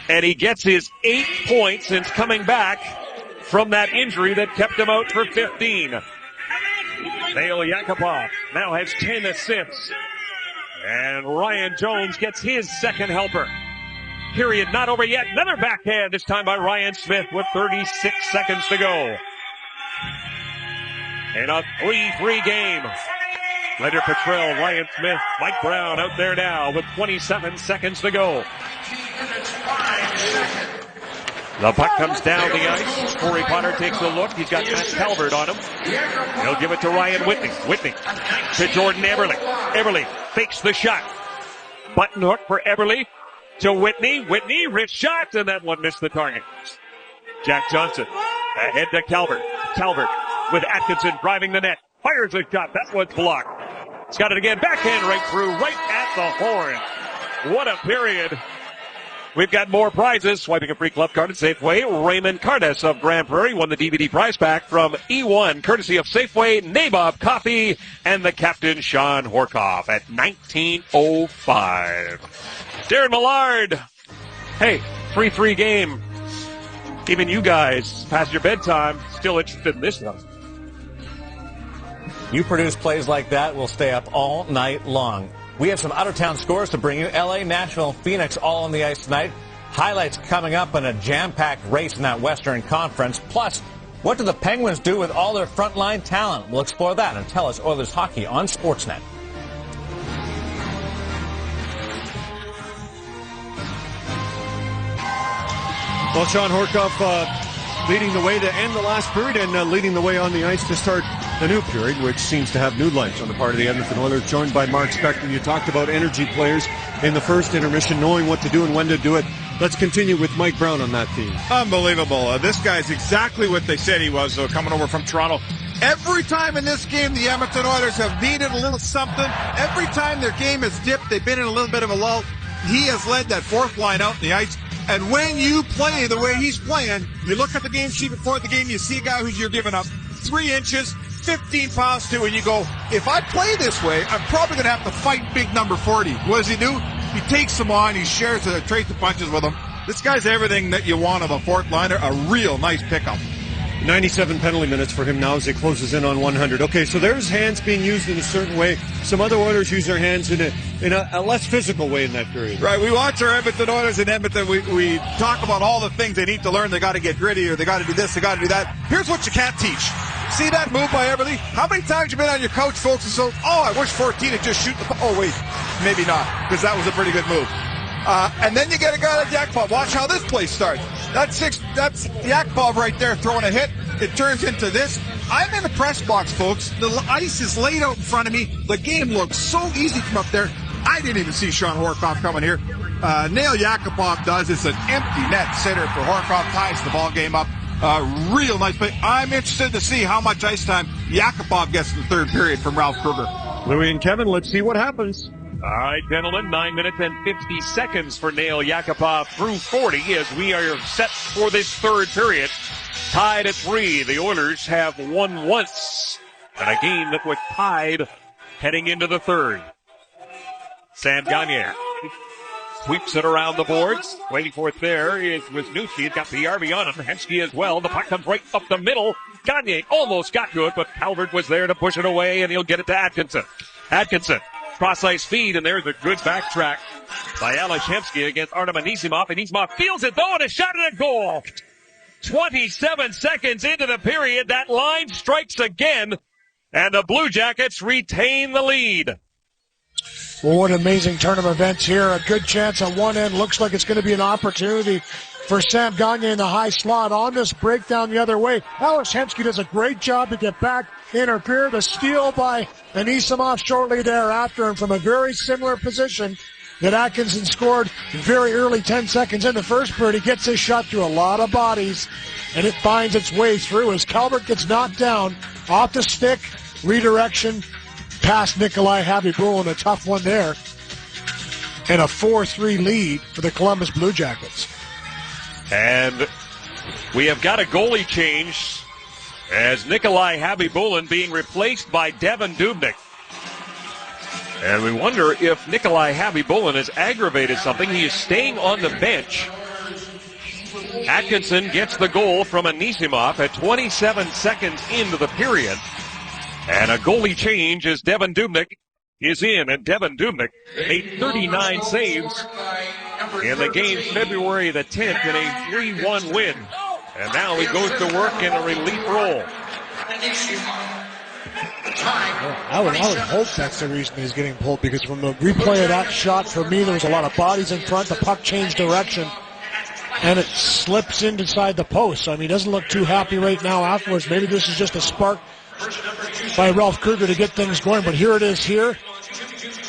and he gets his 8th points since coming back from that injury that kept him out for 15. Nail Yakupov now has 10 assists. And Ryan Jones gets his 2nd helper. Period not over yet. Another backhand, this time by Ryan Smith with 36 seconds to go. In a 3-3 game. Leonard Petrell, Ryan Smith, Mike Brown out there now with 27 seconds to go. The puck comes down the ice. Corey Potter takes a look. He's got Matt Calvert on him. He'll give it to Ryan Whitney. Whitney to Jordan Eberle. Eberle fakes the shot. Button hook for Eberle to Whitney. Whitney, wrist shot, and that one missed the target. Jack Johnson ahead to Calvert. Calvert with Atkinson driving the net. Fires a shot. That one's blocked. He's got it again. Backhand right through, right at the horn. What a period. We've got more prizes. Swiping a free club card at Safeway. Raymond Cardes of Grand Prairie won the DVD prize pack from E1, courtesy of Safeway, Nabob Coffee, and the captain, Sean Horkoff, at 19:05. Darren Millard. Hey, 3-3 game. Even you guys, past your bedtime, still interested in this one. You produce plays like that, we'll stay up all night long. We have some out-of-town scores to bring you. LA, Nashville, Phoenix all on the ice tonight. Highlights coming up in a jam-packed race in that Western Conference. Plus, what do the Penguins do with all their frontline talent? We'll explore that and tell us Oilers hockey on Sportsnet. Well, Sean Horkoff leading the way to end the last period and leading the way on the ice to start the new period, which seems to have new lights on the part of the Edmonton Oilers, joined by Mark Spector. You talked about energy players in the first intermission, knowing what to do and when to do it. Let's continue with Mike Brown on that theme. Unbelievable. This guy's exactly what they said he was, coming over from Toronto. Every time in this game, the Edmonton Oilers have needed a little something. Every time their game has dipped, they've been in a little bit of a lull. He has led that fourth line out in the ice. And when you play the way he's playing, you look at the game sheet before the game, you see a guy who's you're giving up 3 inches, 15 pounds to, and you go, if I play this way, I'm probably going to have to fight big number 40. What does he do? He takes him on, he shares the trades the punches with him. This guy's everything that you want of a fourth liner, a real nice pickup. 97 penalty minutes for him now as he closes in on 100. Okay, so there's hands being used in a certain way. Some other Oilers use their hands in a less physical way in that period. Right, we watch our Edmonton Oilers in Edmonton. We talk about all the things they need to learn. They got to get gritty, or they got to do this, they got to do that. Here's what you can't teach. See that move by Everly? How many times you been on your couch, folks, and so, I wish 14 would just shoot the ball. Oh, wait, maybe not, because that was a pretty good move. And then you get a guy like Yakupov. Watch how this play starts. That's Yakupov right there throwing a hit. It turns into this. I'm in the press box, folks. The ice is laid out in front of me. The game looks so easy from up there. I didn't even see Sean Horkoff coming here. Nail Yakupov does. It's an empty net sitter for Horkoff. Ties the ball game up. Real nice play. I'm interested to see how much ice time Yakupov gets in the third period from Ralph Kruger. Louis and Kevin, let's see what happens. All right, gentlemen, 9 minutes and 50 seconds for Nail Yakupov through 40 as we are set for this third period. Tied at 3. The Oilers have won once in a game that was tied heading into the third. Sam Gagner sweeps it around the boards. Waiting for it there is Wisniewski. He's got the RV on him. Hensky as well. The puck comes right up the middle. Gagner almost got to it, but Calvert was there to push it away, and he'll get it to Atkinson. Atkinson, cross-ice feed, and there's a good backtrack by Alex Hemsky against Artem Anisimov. Anisimov fields it, though, and a shot and a goal. 27 seconds into the period, that line strikes again, and the Blue Jackets retain the lead. Well, what an amazing turn of events here. A good chance on one end. Looks like it's going to be an opportunity for Sam Gagner in the high slot. On this breakdown the other way, Alex Hemsky does a great job to get back, interfere. The steal by Anisimov shortly thereafter, and from a very similar position that Atkinson scored very early, 10 seconds in the first period. He gets his shot through a lot of bodies, and it finds its way through as Calvert gets knocked down off the stick, redirection, past Nikolai Habibulin, a tough one there, and a 4-3 lead for the Columbus Blue Jackets. And we have got a goalie change as Nikolai Habibulin being replaced by Devin Dubnyk. And we wonder if Nikolai Habibulin has aggravated something. He is staying on the bench. Atkinson gets the goal from Anisimov at 27 seconds into the period. And a goalie change as Devin Dubnyk is in. And Devin Dubnyk made 39 saves in the game February the 10th in a 3-1 win. And now he goes to work in a relief role. I would hope that's the reason he's getting pulled, because from the replay of that shot, for me, there was a lot of bodies in front. The puck changed direction, and it slips inside the post. So, I mean, he doesn't look too happy right now afterwards. Maybe this is just a spark by Ralph Kruger to get things going, but here it is here.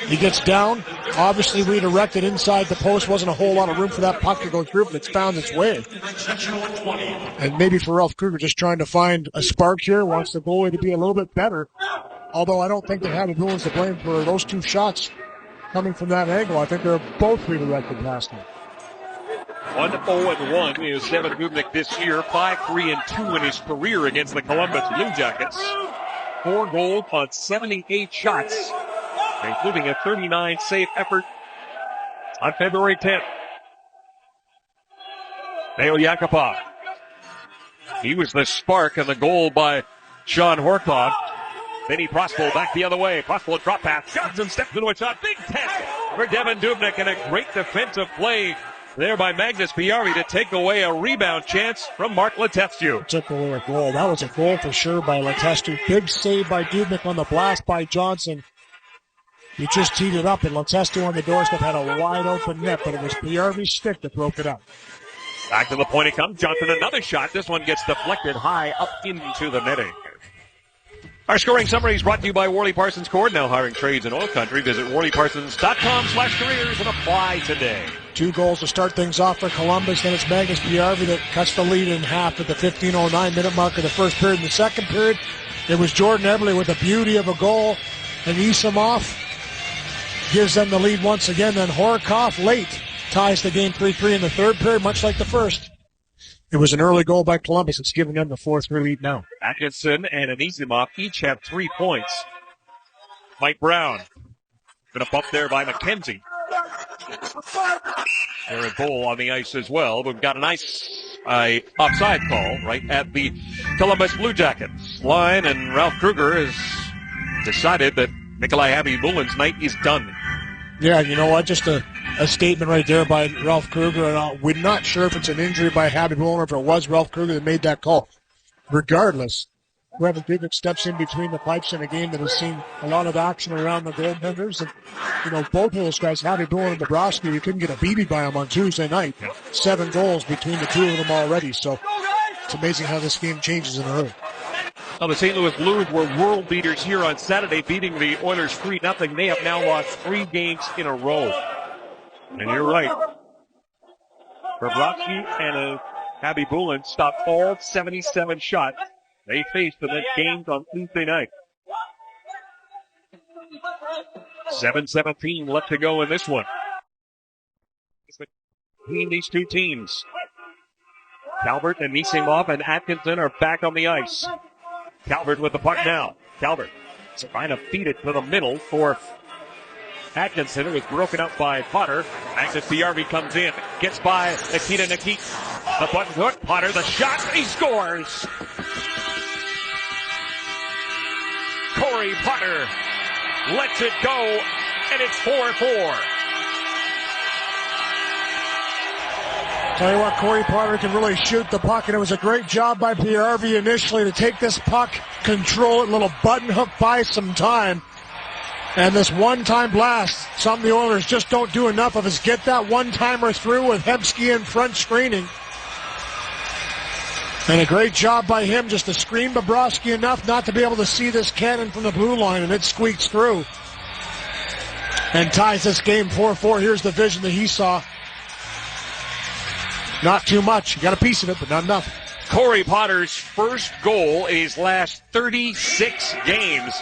He gets down, obviously redirected inside the post. Wasn't a whole lot of room for that puck to go through, but it's found its way. And maybe for Ralph Kruger, just trying to find a spark here, wants the goalie to be a little bit better. Although I don't think they have the Bruins to blame for those two shots coming from that angle. I think they're both redirected past him. 1-0-1 is Devin Dubnyk this year. 5-3-2 in his career against the Columbus Blue Jackets. 4 goals on 78 shots, including a 39 save effort on February 10th. Nail Yakupov. He was the spark in the goal by Sean Horkoff. Benny Prospol back the other way. Prospol drop pass. Johnson steps into a shot. Big test for Devin Dubnyk, and a great defensive play there by Magnus Piari to take away a rebound chance from Mark Letestu. Took away a goal. That was a goal for sure by Letestu. Big save by Dubnyk on the blast by Johnson. He just teed it up, and Letestu on the doorstep had a wide open net, but it was Piari's stick that broke it up. Back to the point it comes. Johnson, another shot. This one gets deflected high up into the netting. Our scoring summary is brought to you by Worley Parsons Cord, now hiring trades in oil country. Visit worleyparsons.com/careers and apply today. 2 goals to start things off for Columbus. Then it's Magnus Piarvi that cuts the lead in half at the 15:09-minute mark of the first period. In the second period, it was Jordan Eberle with a beauty of a goal, and Isamov gives them the lead once again. Then Horikoff late ties the game 3-3 in the third period, much like the first. It was an early goal by Columbus. It's giving them the 4-3 lead now. Atkinson and Anisimov each have 3 points. Mike Brown. Been a bump there by McKenzie. Aaron Bull on the ice as well. We've got a nice offside call right at the Columbus Bluejackets line, and Ralph Kruger has decided that Nikolai Habibulin's night is done. Yeah, you know what? Just a statement right there by Ralph Kruger. And we're not sure if it's an injury by Habibulin or if it was Ralph Kruger that made that call. Regardless, Brevin Pivik steps in between the pipes in a game that has seen a lot of action around the goaltenders. And, you know, both of those guys, Habibulin and Bobrovsky, you couldn't get a BB by them on Tuesday night. 7 goals between the 2 of them already. So it's amazing how this game changes in a hurry. Well, the St. Louis Blues were world beaters here on Saturday, beating the Oilers 3-0. They have now lost 3 games in a row. And you're right. Bobrovsky and Habibulin stopped all 77 shots they faced in that games on Tuesday night. 7:17 left to go in this one. Between these 2 teams, Calvert and Nisimov and Atkinson are back on the ice. Calvert with the puck now. Calvert trying to feed it to the middle for Atkinson. It was broken up by Potter. Magnus Piarvi comes in, gets by Nikita Nikit. The button hook, Potter, the shot, he scores! Corey Potter lets it go, and it's 4-4. Tell you what, Corey Potter can really shoot the puck, and it was a great job by Piarvi initially to take this puck, control it, little button hook, buy some time. And this one-time blast, some of the Oilers just don't do enough of, is get that one-timer through with Hebsky in front screening. And a great job by him just to screen Bobrovsky enough not to be able to see this cannon from the blue line, and it squeaks through. And ties this game 4-4. Here's the vision that he saw. Not too much. He got a piece of it, but not enough. Corey Potter's first goal in his last 36 games.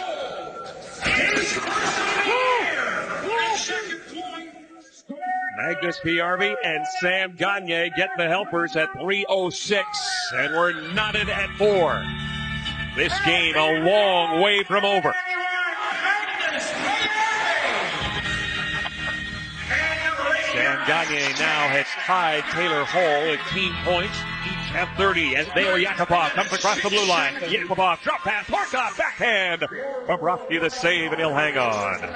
Magnus Piarvi and Sam Gagner get the helpers at 3:06, and we're knotted at 4. This game a long way from over. Sam Gagner now has tied Taylor Hall at team points. Each have 30 as Dale Yakupov comes across the blue line. Yakupov, drop pass, Horikoff, backhand. Bobrovsky the save, and he'll hang on.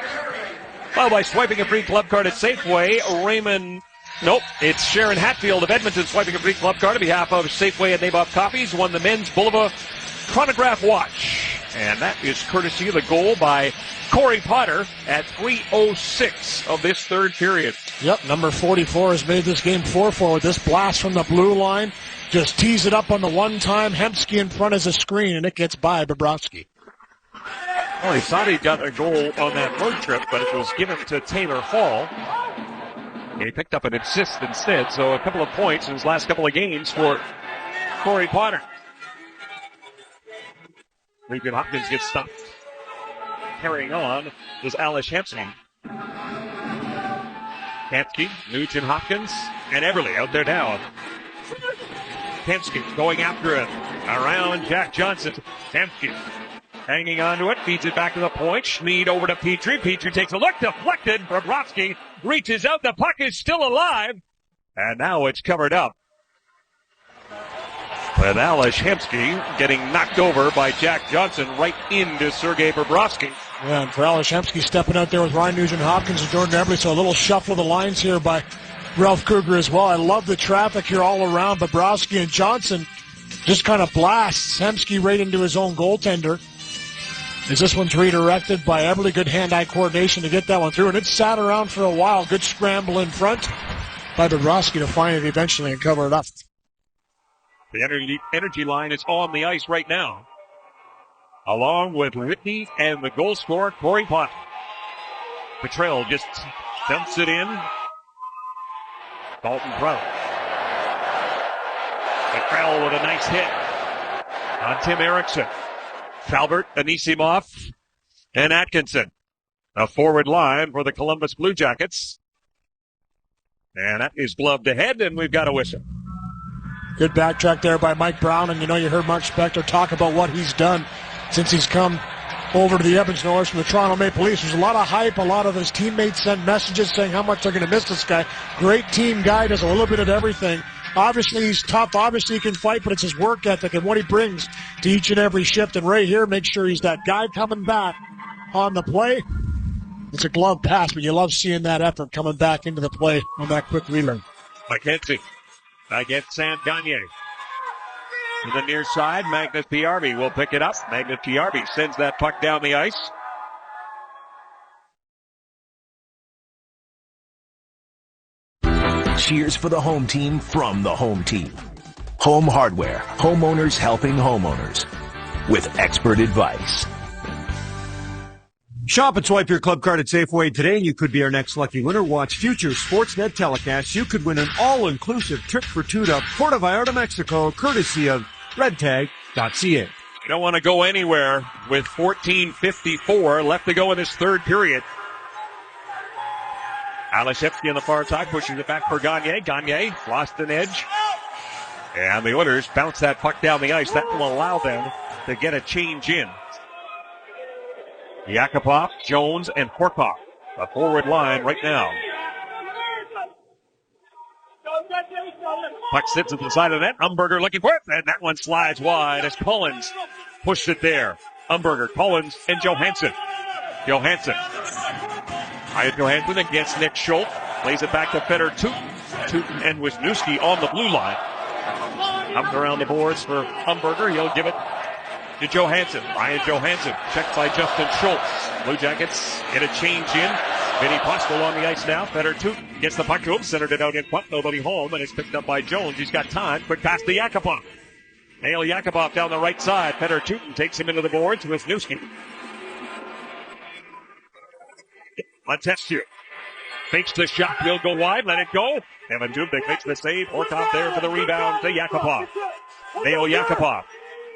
Well, by swiping a free club card at Safeway, it's Sharon Hatfield of Edmonton swiping a free club card on behalf of Safeway and Nabob Coffees, won the men's Bulova chronograph watch. And that is courtesy of the goal by Corey Potter at 3:06 of this third period. Yep, number 44 has made this game 4-4 with this blast from the blue line. Just tees it up on the one-time. Hemsky in front as a screen, and it gets by Bobrovsky. Well, he thought he got a goal on that road trip, but it was given to Taylor Hall. He picked up an assist instead, so a couple of points in his last couple of games for Corey Potter. Nugent Hopkins gets stopped. Carrying on is Alish Hemsky. Hemsky, Nugent Hopkins, and Eberle out there now. Hemsky going after it. Around Jack Johnson. Hemsky hanging on to it, feeds it back to the point. Schmid over to Petrie. Petrie takes a look, deflected. Bobrovsky reaches out. The puck is still alive. And now it's covered up. With Alish Hemsky getting knocked over by Jack Johnson right into Sergei Bobrovsky. Yeah, and for Alish Hemsky stepping out there with Ryan Nugent-Hopkins and Jordan Eberle, so a little shuffle of the lines here by Ralph Kruger as well. I love the traffic here all around. Bobrovsky and Johnson just kind of blasts Hemsky right into his own goaltender. As this one's redirected by Eberle, good hand-eye coordination to get that one through, and it sat around for a while. Good scramble in front by Bobrovsky to find it eventually and cover it up. The energy line is on the ice right now, along with Whitney and the goal scorer, Corey Potter. Petrell just dumps it in. Dalton Brown. McCrell with a nice hit on Tim Erickson. Falbert, Anisimov, and Atkinson. A forward line for the Columbus Blue Jackets. And that is gloved ahead, and we've got a whistle. Good backtrack there by Mike Brown, and you heard Mark Spector talk about what he's done since he's come over to the Edmonton Oilers from the Toronto Maple Leafs. There's a lot of hype. A lot of his teammates send messages saying how much they're going to miss this guy. Great team guy, does a little bit of everything. Obviously, he's tough. Obviously, he can fight, but it's his work ethic and what he brings to each and every shift. And right here, make sure he's that guy coming back on the play. It's a glove pass, but you love seeing that effort coming back into the play on that quick relay. McKenzie against Sam Gagner. To the near side, Magnus Piarvi will pick it up. Magnus Piarvi sends that puck down the ice. Cheers for the home team from the home team. Home Hardware, homeowners helping homeowners with expert advice. Shop and swipe your club card at Safeway today, and you could be our next lucky winner. Watch future Sportsnet telecasts. You could win an all-inclusive trip for two to Puerto Vallarta, Mexico, courtesy of redtag.ca. You don't want to go anywhere with 14:54 left to go in this third period. Alashevsky on the far side pushes it back for Gagner. Gagner lost an edge. And the Oilers bounce that puck down the ice. That will allow them to get a change in. Yakupov, Jones, and Horkoff. A forward line right now. Puck sits at the side of the net. Umberger looking for it, and that one slides wide as Collins pushed it there. Umberger, Collins, and Johansson. Johansson against Nick Schultz. Plays it back to Fedor Tutin. Tutin and Wisniewski on the blue line. Up around the boards for Umberger. He'll give it to Johansson. Ryan Johansson checked by Justin Schultz. Blue Jackets get a change in. Vinny Postel on the ice now. Fedor Tutin gets the puck to him. Centered it out in front. Nobody home. And it's picked up by Jones. He's got time. Quick pass to Yakupov. Nail Yakupov down the right side. Fedor Tutin takes him into the boards with Wisniewski. Letestu fakes the shot. He'll go wide. Let it go. Evan Dubnik makes the save. Horkoff there for the rebound to Yakupov. Nail Yakupov.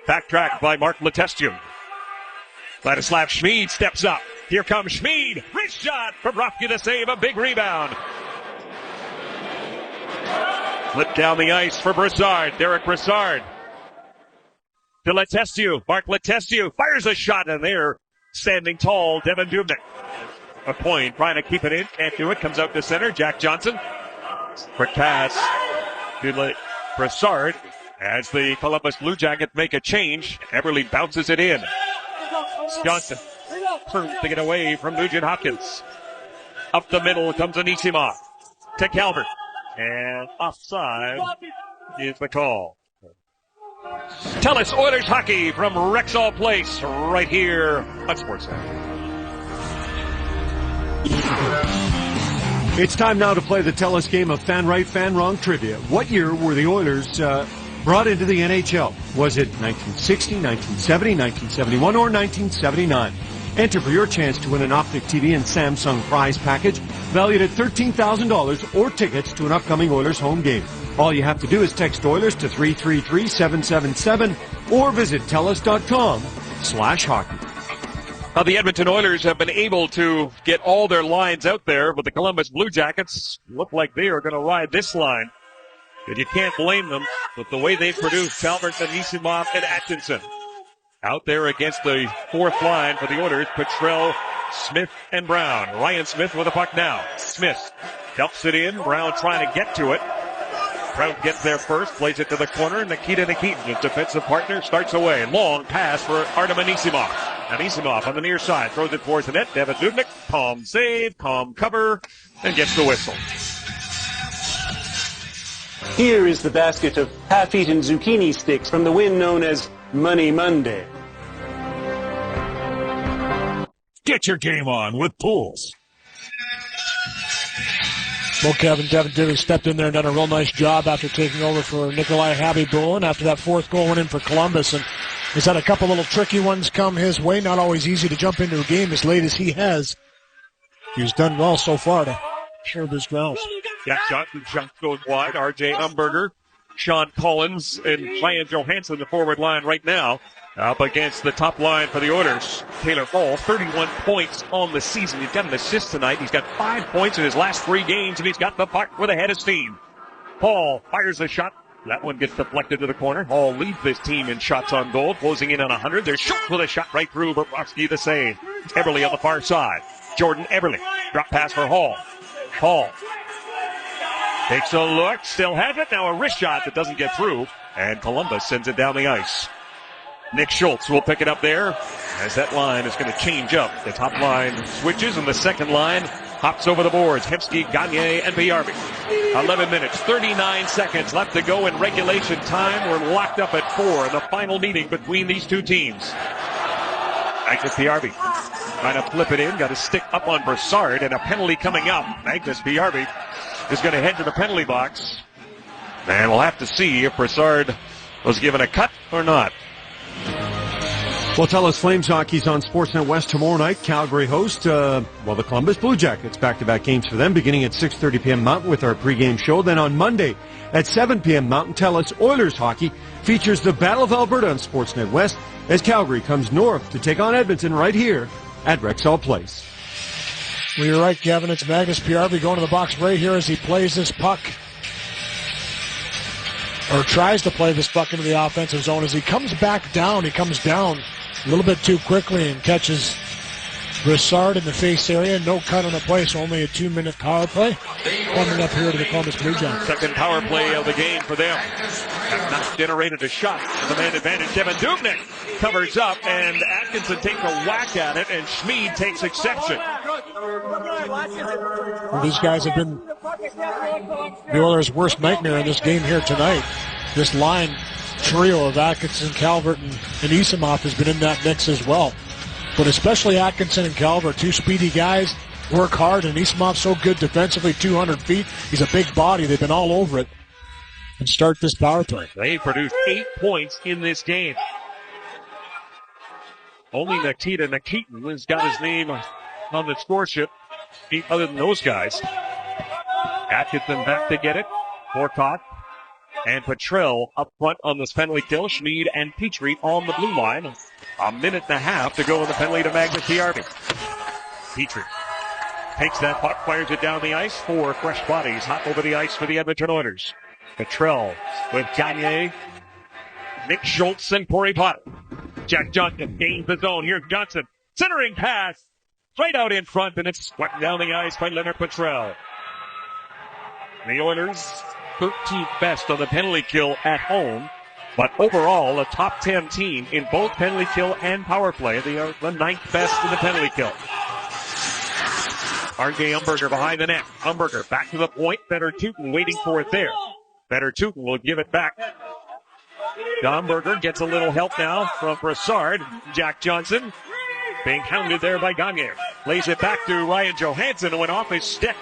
Backtracked by Mark Letestu. Vladislav Schmid steps up. Here comes Schmid. Wrist shot from Rofke to save. A big rebound. Flip down the ice for Brassard. Derek Brassard. To Letestu. Mark Letestu fires a shot in there. Standing tall, Devin Dubnik. A point, trying to keep it in. Can't do it. Comes out to center. Jack Johnson. Quick pass to Brassard. As the Columbus Blue Jackets make a change, Eberle bounces it in. Johnson turns to get away from Nugent Hopkins. Up the middle comes Anisimov to Calvert. And offside is the call. Tell us Oilers hockey from Rexall Place right here on Sportsnet. It's time now to play the Tell Us game of Fan Right, Fan Wrong trivia. What year were the Oilers brought into the NHL? Was it 1960, 1970, 1971, or 1979? Enter for your chance to win an Optic TV and Samsung prize package valued at $13,000 or tickets to an upcoming Oilers home game. All you have to do is text Oilers to 333-777 or visit tellus.com/hockey. Now, the Edmonton Oilers have been able to get all their lines out there, but the Columbus Blue Jackets look like they are going to ride this line. And you can't blame them with the way they've produced Calvert, Anisimov, and Atkinson. Out there against the fourth line for the Oilers, Petrell, Smith, and Brown. Ryan Smith with the puck now. Smith dumps it in. Brown trying to get to it. Brown gets there first, plays it to the corner. Nikita Nikitin, his defensive partner, starts away. Long pass for Artem Anisimov. Anisimov on the near side, throws it towards the net. Devin Dubnik, calm save, calm cover, and gets the whistle. Here is the basket of half-eaten zucchini sticks from the win known as Money Monday. Get your game on with Pools. Well, Devin Dubnik stepped in there and done a real nice job after taking over for Nikolai Habibulin after that fourth goal went in for Columbus. And he's had a couple little tricky ones come his way. Not always easy to jump into a game as late as he has. He's done well so far to share his grounds. Jack Johnson shot goes wide. R.J. Umberger, Sean Collins, and Ryan Johansson, the forward line right now. Up against the top line for the Oilers. Taylor Hall, 31 points on the season. He's got an assist tonight. He's got 5 points in his last 3 games, and he's got the puck with a head of steam. Hall fires a shot. That one gets deflected to the corner. Hall leads this team in shots on goal, closing in on 100. There's Schultz with a shot right through. Bobrovsky the save. Eberle on the far side. Jordan Eberle. Drop pass for Hall. Hall takes a look. Still has it. Now a wrist shot that doesn't get through. And Columbus sends it down the ice. Nick Schultz will pick it up there as that line is going to change up. The top line switches and the second line hops over the boards. Hemsky, Gagne, and Piyarvi. 11 minutes, 39 seconds left to go in regulation time. We're locked up at 4 in the final meeting between these two teams. Magnus Piyarvi trying to flip it in. Got a stick up on Brassard and a penalty coming up. Magnus Piyarvi is going to head to the penalty box. And we'll have to see if Brassard was given a cut or not. Well, TELUS Flames hockey's on Sportsnet West tomorrow night. Calgary host, the Columbus Bluejackets. Back-to-back games for them, beginning at 6:30 p.m. Mountain with our pregame show. Then on Monday at 7 p.m. Mountain, TELUS Oilers hockey features the Battle of Alberta on Sportsnet West as Calgary comes north to take on Edmonton right here at Rexall Place. Well, you're right, Kevin. It's Magnus Piyarvi going to the box right here as he plays this puck. Or tries to play this puck into the offensive zone. As he comes back down, he comes down a little bit too quickly and catches Brassard in the face area. No cut on the play, so only a 2-minute power play coming up here to the Columbus Blue Jackets. Second power play of the game for them. Have not generated a shot. The man advantage. Kevin Dubnyk covers up, and Atkinson takes a whack at it, and Schmid takes exception. Well, these guys have been the Oilers' worst nightmare in this game here tonight. This line trio of Atkinson, Calvert, and Isamov has been in that mix as well. But especially Atkinson and Calvert, two speedy guys, work hard, and Isamov's so good defensively, 200 feet. He's a big body. They've been all over it. And start this power play. They produced 8 points in this game. Only Nikita Nikitin has got his name on the score sheet other than those guys. Atkinson back to get it. Horcock and Petrell up front on this penalty kill. Schmid and Petrie on the blue line. A minute and a half to go in the penalty to Magnus Piyarvi. Petrie takes that puck, fires it down the ice. 4 fresh bodies hop over the ice for the Edmonton Oilers. Petrell with Gagne, Nick Schultz, and Corey Potter. Jack Johnson gains the zone. Here's Johnson. Centering pass. Right out in front, and it's swept down the ice by Leonard Petrell. The Oilers, 13th best on the penalty kill at home, but overall a top 10 team in both penalty kill and power play. They are the 9th best in the penalty kill. R.J. Umberger behind the net. Umberger back to the point. Better Tooten waiting for it there. Better Tooten will give it back. Umberger gets a little help now from Brassard. Jack Johnson being hounded there by Gagne. Plays it back to Ryan Johansson, who went off his stick.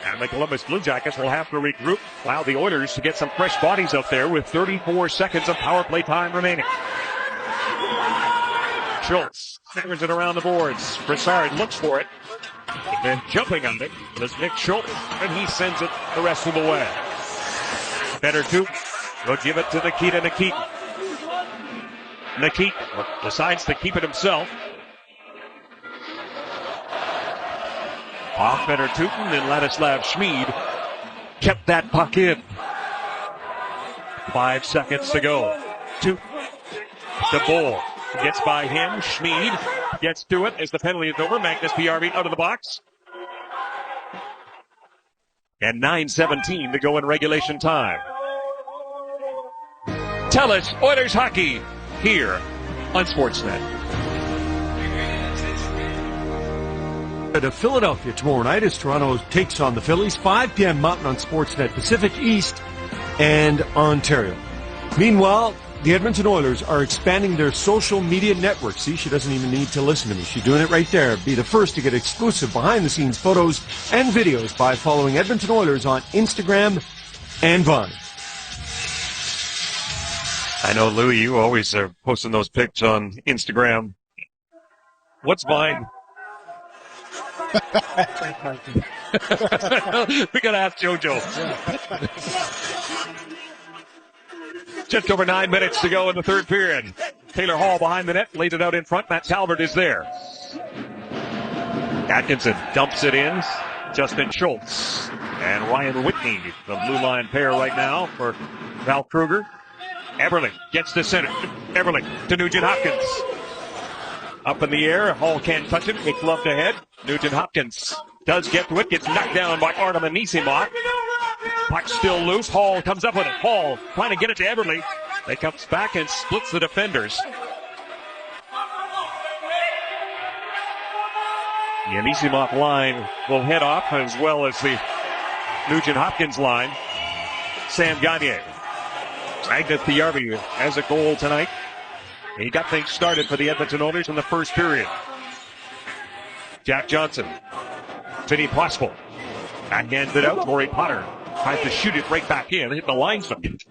And the Columbus Blue Jackets will have to regroup. Allow the Oilers to get some fresh bodies up there with 34 seconds of power play time remaining. Schultz fingers it around the boards. Brassard looks for it. Then jumping on it was Nick Schultz, and he sends it the rest of the way. Better two. Will give it to Nikita Nikitin. Nikitin decides to keep it himself. Off Better Tooten, and Ladislav Schmid kept that puck in. 5 seconds to go. Tooten to Bull. Gets by him. Schmid gets to it as the penalty is over. Magnus Piyarvi out of the box. And 9:17 to go in regulation time. TELUS Oilers hockey here on Sportsnet. To Philadelphia tomorrow night as Toronto takes on the Phillies. 5 p.m. Mountain on Sportsnet Pacific East and Ontario. Meanwhile, the Edmonton Oilers are expanding their social media network. See, she doesn't even need to listen to me. She's doing it right there. Be the first to get exclusive behind-the-scenes photos and videos by following Edmonton Oilers on Instagram and Vine. I know, Louie, you always are posting those pics on Instagram. What's Vine? We got to ask JoJo. Just over 9 minutes to go in the third period. Taylor Hall behind the net, lays it out in front. Matt Talbot is there. Atkinson dumps it in. Justin Schultz and Ryan Whitney, the blue line pair right now for Val Kruger. Eberle gets to center. Eberle to Nugent Hopkins. Up in the air. Hall can't touch it. It's gloved ahead. Nugent Hopkins does get to it. Gets knocked down by Artem Anisimov. Puck still loose. Hall comes up with it. Hall trying to get it to Eberle. They comes back and splits the defenders. The Anisimov line will head off as well as the Nugent Hopkins line. Sam Gagner. Magnus Piarvi has a goal tonight. He got things started for the Edmonton Oilers in the first period. Jack Johnson. Vinny Pospel. Backhanded out. Torrey Potter tries to shoot it right back in. Hit the line socket.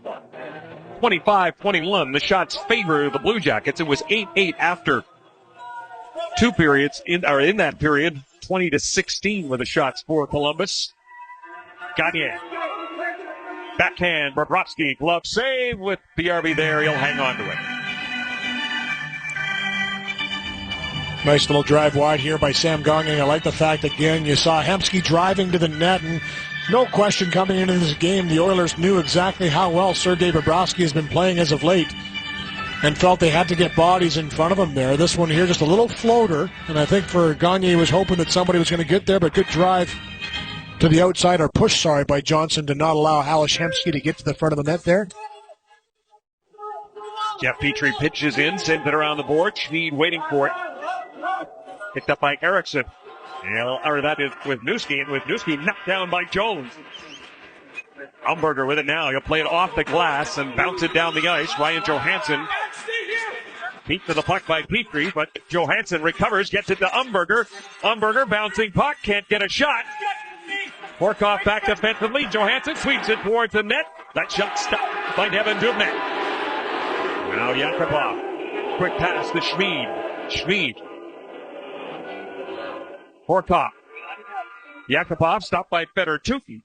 25-21. The shots favor the Blue Jackets. It was 8-8 after two periods. In that period, 20-16 were the shots for Columbus. Gagner. Backhand. Bobrovsky. Glove save with PRV there. He'll hang on to it. Nice little drive wide here by Sam Gagner. I like the fact, again, you saw Hemsky driving to the net, and no question coming into this game, the Oilers knew exactly how well Sergei Bobrovsky has been playing as of late and felt they had to get bodies in front of him there. This one here, just a little floater, and I think for Gagner, he was hoping that somebody was going to get there, but good drive to the outside, or push, by Johnson to not allow Ales Hemsky to get to the front of the net there. Jeff Petrie pitches in, sends it around the board. Schmid waiting for it. Picked up by Eriksson. Or that is with Newski, and with Newski knocked down by Jones. Umberger with it now. He'll play it off the glass and bounce it down the ice. Ryan Johansson beat to the puck by Petrie, but Johansson recovers, gets it to Umberger. Umberger bouncing puck, can't get a shot. Horkoff back defensively. Johansson sweeps it towards the net. That shot stopped by Devin Dubnyk. Now Yakupov. Quick pass to Schmid. Schmid. Horkoff. Yakupov stopped by Fedor-Tuki.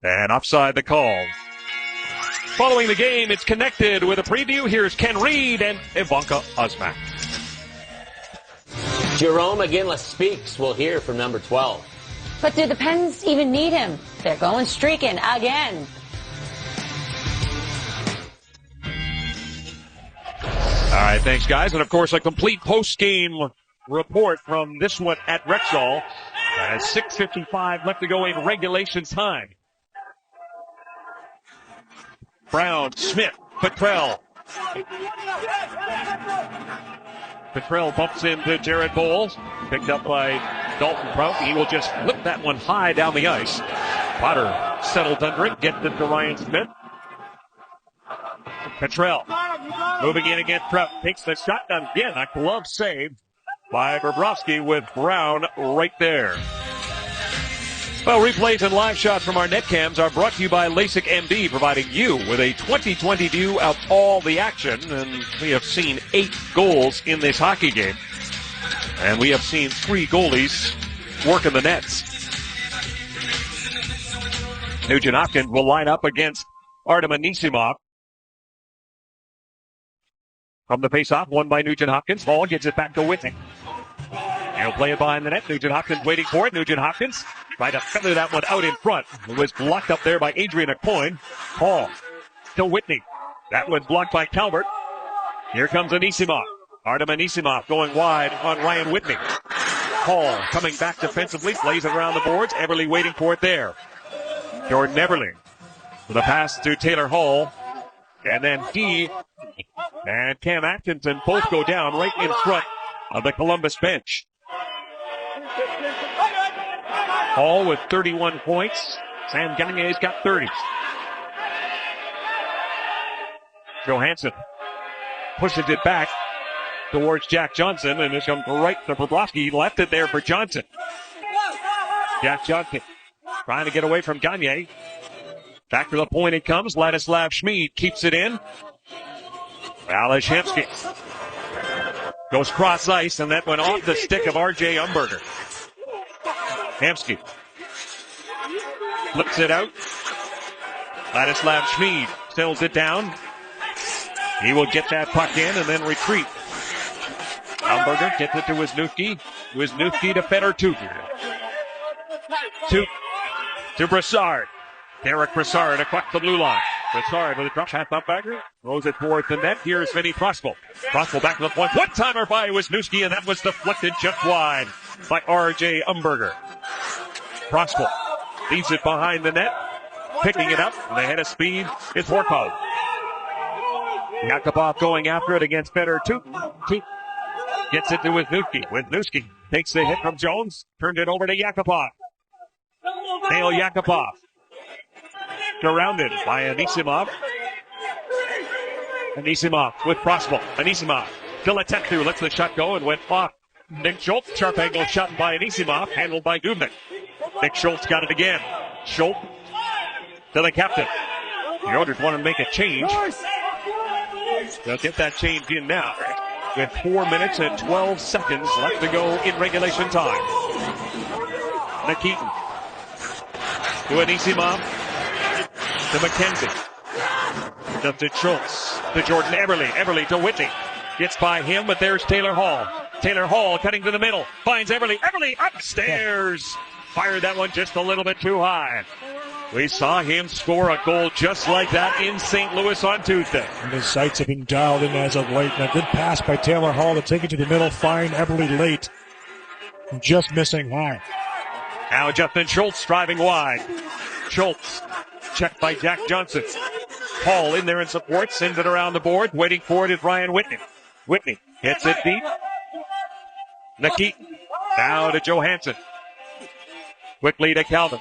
And offside the call. Following the game, it's connected with a preview. Here's Ken Reed and Ivanka Osmak. Jerome McGinley speaks. We'll hear from number 12. But do the Pens even need him? They're going streaking again. All right, thanks, guys. And, of course, a complete post-game report from this one at Rexall. 6:55 left to go in regulation time. Brown, Smith, Petrell. Petrell bumps into Jared Bowles. Picked up by Dalton Prout. He will just flip that one high down the ice. Potter settled under it. Gets it to Ryan Smith. Petrell moving in against Prout. Takes the shot down again. A glove save by Bobrovsky with Brown right there. Well, replays and live shots from our net cams are brought to you by LASIK MD, providing you with a 20/20 view of all the action. And we have seen 8 goals in this hockey game. And we have seen 3 goalies work in the nets. Nugent Hopkins will line up against Artem Anisimov. From the faceoff, won by Nugent Hopkins. Hall gets it back to Whitney. He'll play it behind the net. Nugent Hopkins waiting for it. Nugent Hopkins tried to feather that one out in front. It was blocked up there by Adrian Aucoin. Hall to Whitney. That was blocked by Calvert. Here comes Anisimov. Artem Anisimov going wide on Ryan Whitney. Hall coming back defensively, plays it around the boards. Eberle waiting for it there. Jordan Eberle with a pass to Taylor Hall. And then he and Cam Atkinson both go down right in front of the Columbus bench. Hall with 31 points. Sam Gagner's got 30. Johansson pushes it back towards Jack Johnson, and this comes right to Bobrovsky. He left it there for Johnson. Jack Johnson trying to get away from Gagner. Back to the point it comes. Ladislav Schmid keeps it in. Ales Hemsky goes cross ice, and that went off the stick of R.J. Umberger. Hamsky flips it out. Ladislav Schmid settles it down. He will get that puck in and then retreat. Umberger gets it to Wisniewski. Wisniewski to Fedor-Tuch. To Brassard. Derek Brassard across the blue line. Brassard with a drop half up bagger. Throws it towards the net. Here's Vinny Proskal. Proskal back to the point. One-timer by Wisniewski, and that was deflected just wide by R.J. Umberger. Proskal leaves it behind the net. Picking it up. And the head of speed is Horkov. Yakupov going after it against Fedor-Tuch. Gets it to Wisniewski. Wisniewski takes the hit from Jones. Turned it over to Yakupov. Nail Yakupov. Surrounded by Anisimov. Anisimov with Proskal. Anisimov. Dilatetsu lets the shot go and went off. Nick Schultz, sharp angle shot by Anisimov, handled by Dubnyk. Nick Schultz got it again. Schultz to the captain. The Oilers want to make a change. They'll get that change in now. With 4 minutes and 12 seconds left to go in regulation time. Nikitin to Anisimov. To McKenzie. To Schultz. To Jordan Eberle. Eberle to Whitney. Gets by him, but there's Taylor Hall. Taylor Hall cutting to the middle. Finds Eberle. Eberle upstairs. Fired that one just a little bit too high. We saw him score a goal just like that in St. Louis on Tuesday. And his sights have been dialed in as of late. And a good pass by Taylor Hall to take it to the middle. Find Eberle late. Just missing high. Now Justin Schultz driving wide. Schultz checked by Jack Johnson. Hall in there in support. Sends it around the board. Waiting for it is Ryan Whitney. Whitney hits it deep. Nikitin. Now to Johansson. Quickly to Calvin.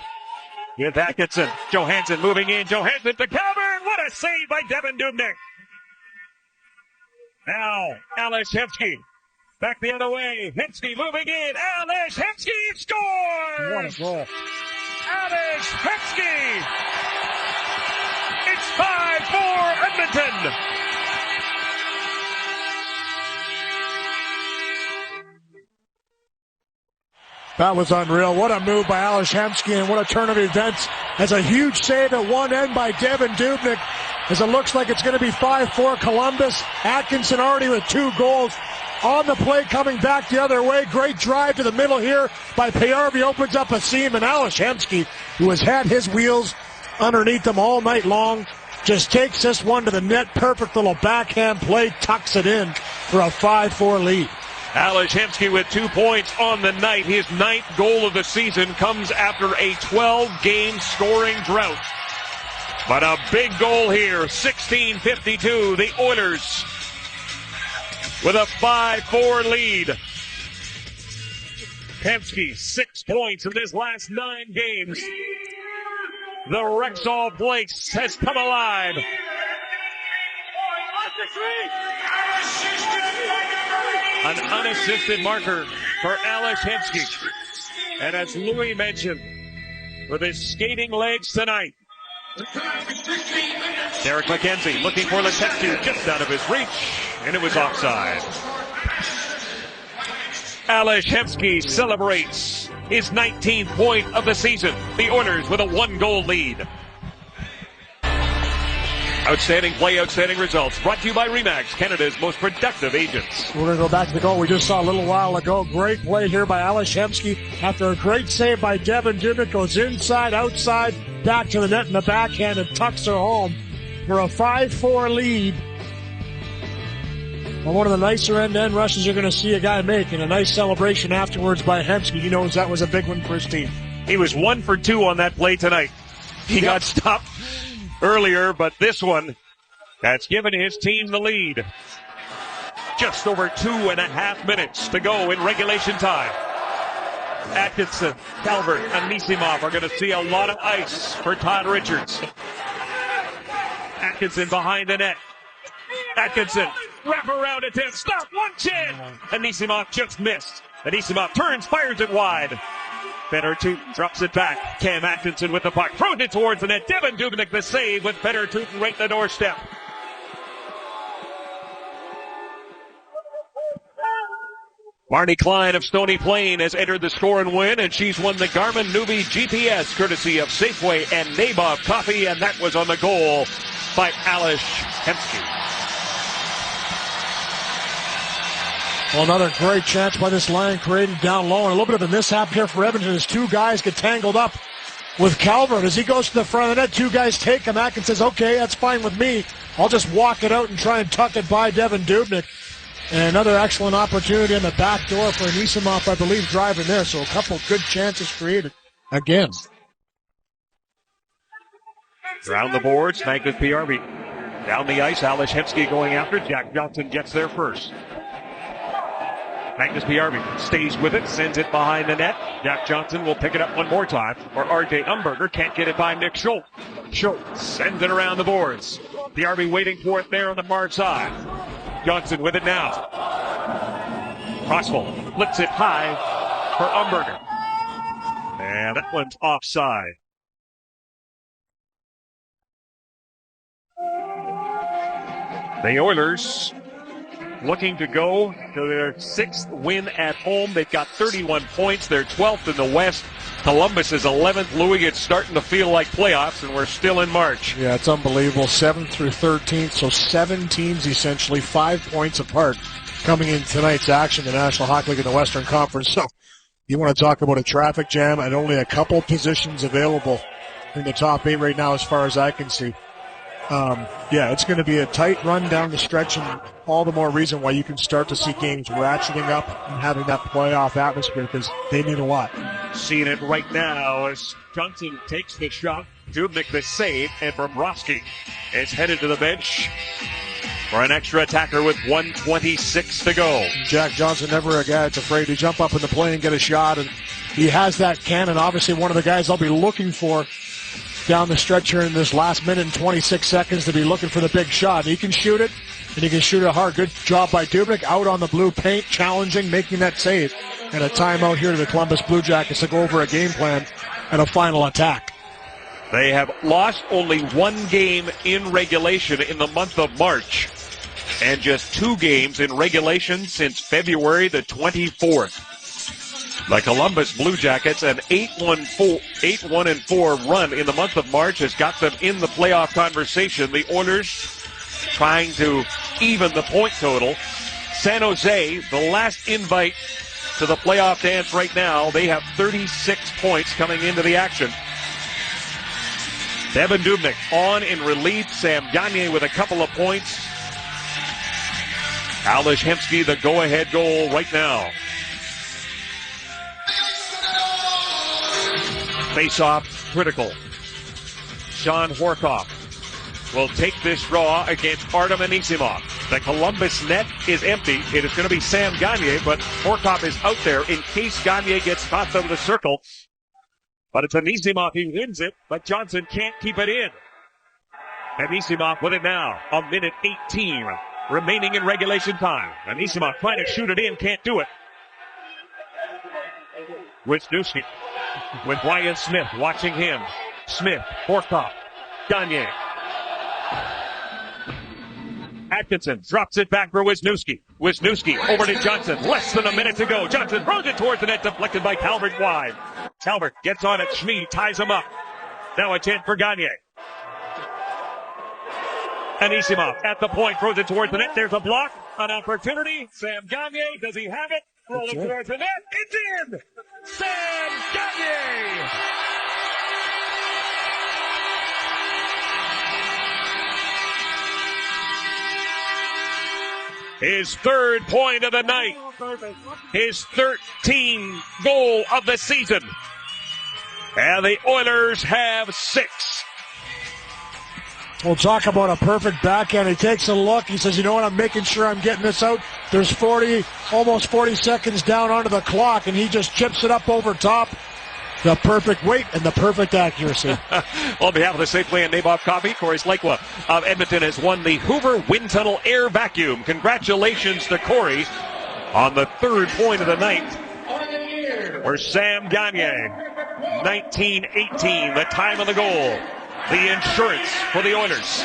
With Atkinson. Johansson moving in. Johansson to Calvin. What a save by Devin Dubnyk. Now, Ales Hemsky. Back the other way. Hemsky moving in. Ales Hemsky scores! What a goal. Ales Hemsky. It's 5-4 Edmonton. That was unreal. What a move by Ales Hemsky, and what a turn of events. As a huge save at one end by Devin Dubnyk, as it looks like it's going to be 5-4 Columbus. Atkinson already with 2 goals. On the play, coming back the other way. Great drive to the middle here by Payarvi. Opens up a seam, and Ales Hemsky, who has had his wheels underneath him all night long, just takes this one to the net. Perfect little backhand play, tucks it in for a 5-4 lead. Ales Hemsky with 2 points on the night. His 9th goal of the season comes after a 12-game scoring drought. But a big goal here, 16:52. The Oilers with a 5-4 lead. Hemsky, 6 points in this last 9 games. The Rexall place has come alive. An unassisted marker for Ales Hemsky. And as Louis mentioned, with his skating legs tonight, Derek McKenzie looking for Letestu just out of his reach, and it was offside. Ales Hemsky celebrates his 19th point of the season. The Oilers with a 1-goal lead. Outstanding play, outstanding results. Brought to you by RE/MAX, Canada's most productive agents. We're going to go back to the goal we just saw a little while ago. Great play here by Ales Hemsky. After a great save by Devin Dubnyk, goes inside, outside, back to the net in the backhand and tucks her home for a 5-4 lead. Well, one of the nicer end-to-end rushes you're going to see a guy make, and a nice celebration afterwards by Hemsky. He knows that was a big one for his team. He was 1 for 2 on that play tonight. He got stopped earlier, but this one, that's given his team the lead. Just over 2.5 minutes to go in regulation time. Atkinson, Calvert, and Anisimov are going to see a lot of ice for Todd Richards. Atkinson behind the net. Atkinson, wrap around attempt, stop, one chin! Anisimov just missed. Anisimov turns, fires it wide. Fedor-Tuch drops it back. Cam Atkinson with the puck, throws it towards the net. Devin Dubnyk the save with Fedor-Tuch right in the doorstep. Marnie Klein of Stony Plain has entered the score and win, and she's won the Garmin Newbie GPS courtesy of Safeway and Nabob Coffee, and that was on the goal by Alish Hemsky. Well, another great chance by this line created down low, and a little bit of a mishap here for Edmonton as two guys get tangled up with Calvert. As he goes to the front of the net, two guys take him back and says, okay, that's fine with me. I'll just walk it out and try and tuck it by Devin Dubnyk. And another excellent opportunity on the back door for Anisimov, I believe, driving there. So a couple good chances created again. Around the boards, Magnus PRB. Down the ice, Alish Hemsky going after. Jack Johnson gets there first. Magnus PRB stays with it, sends it behind the net. Jack Johnson will pick it up one more time. Or RJ Umberger can't get it by Nick Schultz. Schultz sends it around the boards. PRB waiting for it there on the Mar side. Johnson with it now. Crossbow flips it high for Umberger. And that one's offside. The Oilers looking to go to their 6th win at home. They've got 31 points. They're 12th in the West. Columbus is 11th. Louis, it's starting to feel like playoffs, and we're still in March. Yeah, it's unbelievable. 7th through 13th, so 7 teams essentially 5 points apart coming in tonight's action, the National Hockey League in the Western Conference. So you want to talk about a traffic jam and only a couple positions available in the top 8 right now as far as I can see. Yeah, it's going to be a tight run down the stretch, and all the more reason why you can start to see games ratcheting up and having that playoff atmosphere, because they mean a lot. Seeing it right now as Johnson takes the shot, Dubnyk the save, and Bobrovsky is headed to the bench for an extra attacker with 1:26 to go. Jack Johnson, never a guy that's afraid to jump up in the plane and get a shot, and he has that cannon. Obviously one of the guys I'll be looking for down the stretch here in this last minute and 26 seconds to be looking for the big shot. He can shoot it, and he can shoot it hard. Good job by Dubnyk, out on the blue paint, challenging, making that save. And a timeout here to the Columbus Blue Jackets to go over a game plan and a final attack. They have lost only one game in regulation in the month of March, and just 2 games in regulation since February the 24th. The Columbus Blue Jackets, an 8-1-4 run in the month of March has got them in the playoff conversation. The Oilers trying to even the point total. San Jose, the last invite to the playoff dance right now. They have 36 points coming into the action. Devin Dubnyk on in relief. Sam Gagner with a couple of points. Alish Hemsky, the go-ahead goal right now. Face-off critical. Sean Horkoff will take this draw against Artem Anisimov. The Columbus net is empty. It is going to be Sam Gagner, but Horkoff is out there in case Gagner gets tossed out of the circle. But it's Anisimov who wins it, but Johnson can't keep it in. Anisimov with it now. A minute 18 remaining in regulation time. Anisimov trying to shoot it in, can't do it. Wisniewski with Brian Smith watching him. Smith, Horkoff, Gagner. Atkinson drops it back for Wisniewski. Wisniewski over to Johnson. Less than a minute to go. Johnson throws it towards the net, deflected by Calvert wide. Calvert gets on it. Schmid ties him up. Now a chance for Gagner. Anisimov at the point, throws it towards the net. There's a block. An opportunity. Sam Gagner, does he have it? Rolling towards the net. It's in! Sam Gagner! His 3rd point of the night. His 13th goal of the season. And the Oilers have 6. We'll talk about a perfect backhand. He takes a look. He says, you know what, I'm making sure I'm getting this out. There's almost 40 seconds down onto the clock, and he just chips it up over top. The perfect weight and the perfect accuracy. On behalf of the Safeway and Nabob Coffee, Corey Slakwa of Edmonton has won the Hoover Wind Tunnel Air Vacuum. Congratulations to Corey on the 3rd point of the night for Sam Gagner. 19-18, the time of the goal. The insurance for the Oilers.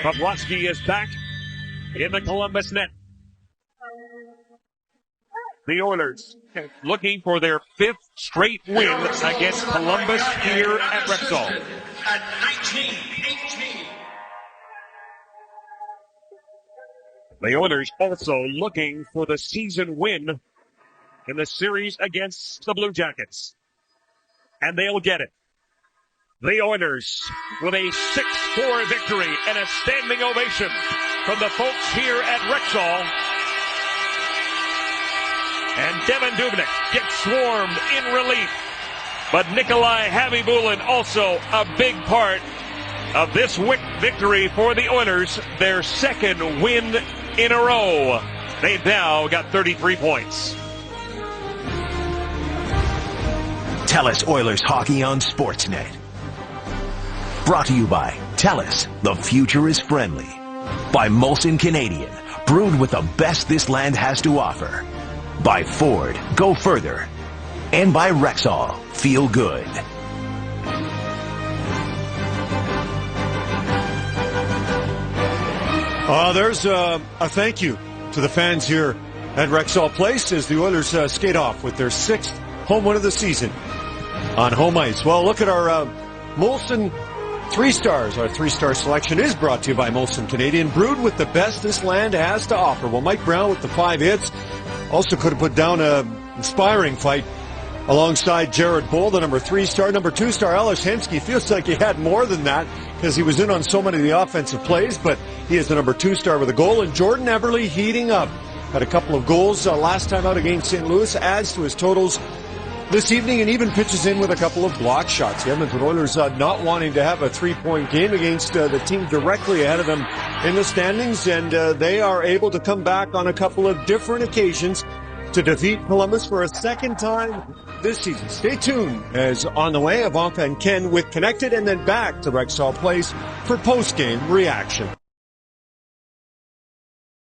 Bobrovsky is back in the Columbus net. The Oilers looking for their 5th straight win against Columbus here at Rexall. At 19-18. The Oilers also looking for the season win in the series against the Bluejackets. And they'll get it. The Oilers with a 6-4 victory and a standing ovation from the folks here at Rexall. And Devin Dubnyk gets swarmed in relief. But Nikolai Habibulin also a big part of this victory for the Oilers, their 2nd win in a row. They've now got 33 points. TELUS Oilers Hockey on Sportsnet. Brought to you by TELUS, the future is friendly. By Molson Canadian, brewed with the best this land has to offer. By Ford, go further. And by Rexall, feel good. There's a thank you to the fans here at Rexall Place as the Oilers skate off with their 6th home win of the season on home ice. Well, look at our Molson 3 stars. Our 3-star selection is brought to you by Molson Canadian, brewed with the best this land has to offer. Well, Mike Brown with the 5 hits also could have put down an inspiring fight alongside Jared Bull, the number 3-star. Number 2-star, Ales Hemsky, feels like he had more than that because he was in on so many of the offensive plays, but he is the number 2-star with a goal. And Jordan Eberle heating up. Had a couple of goals last time out against St. Louis, adds to his totals this evening and even pitches in with a couple of block shots. The Edmonton Oilers not wanting to have a 3-point game against the team directly ahead of them in the standings, and they are able to come back on a couple of different occasions to defeat Columbus for a 2nd time this season. Stay tuned as on the way, Ivanka and Ken with Connected, and then back to Rexall Place for post-game reaction.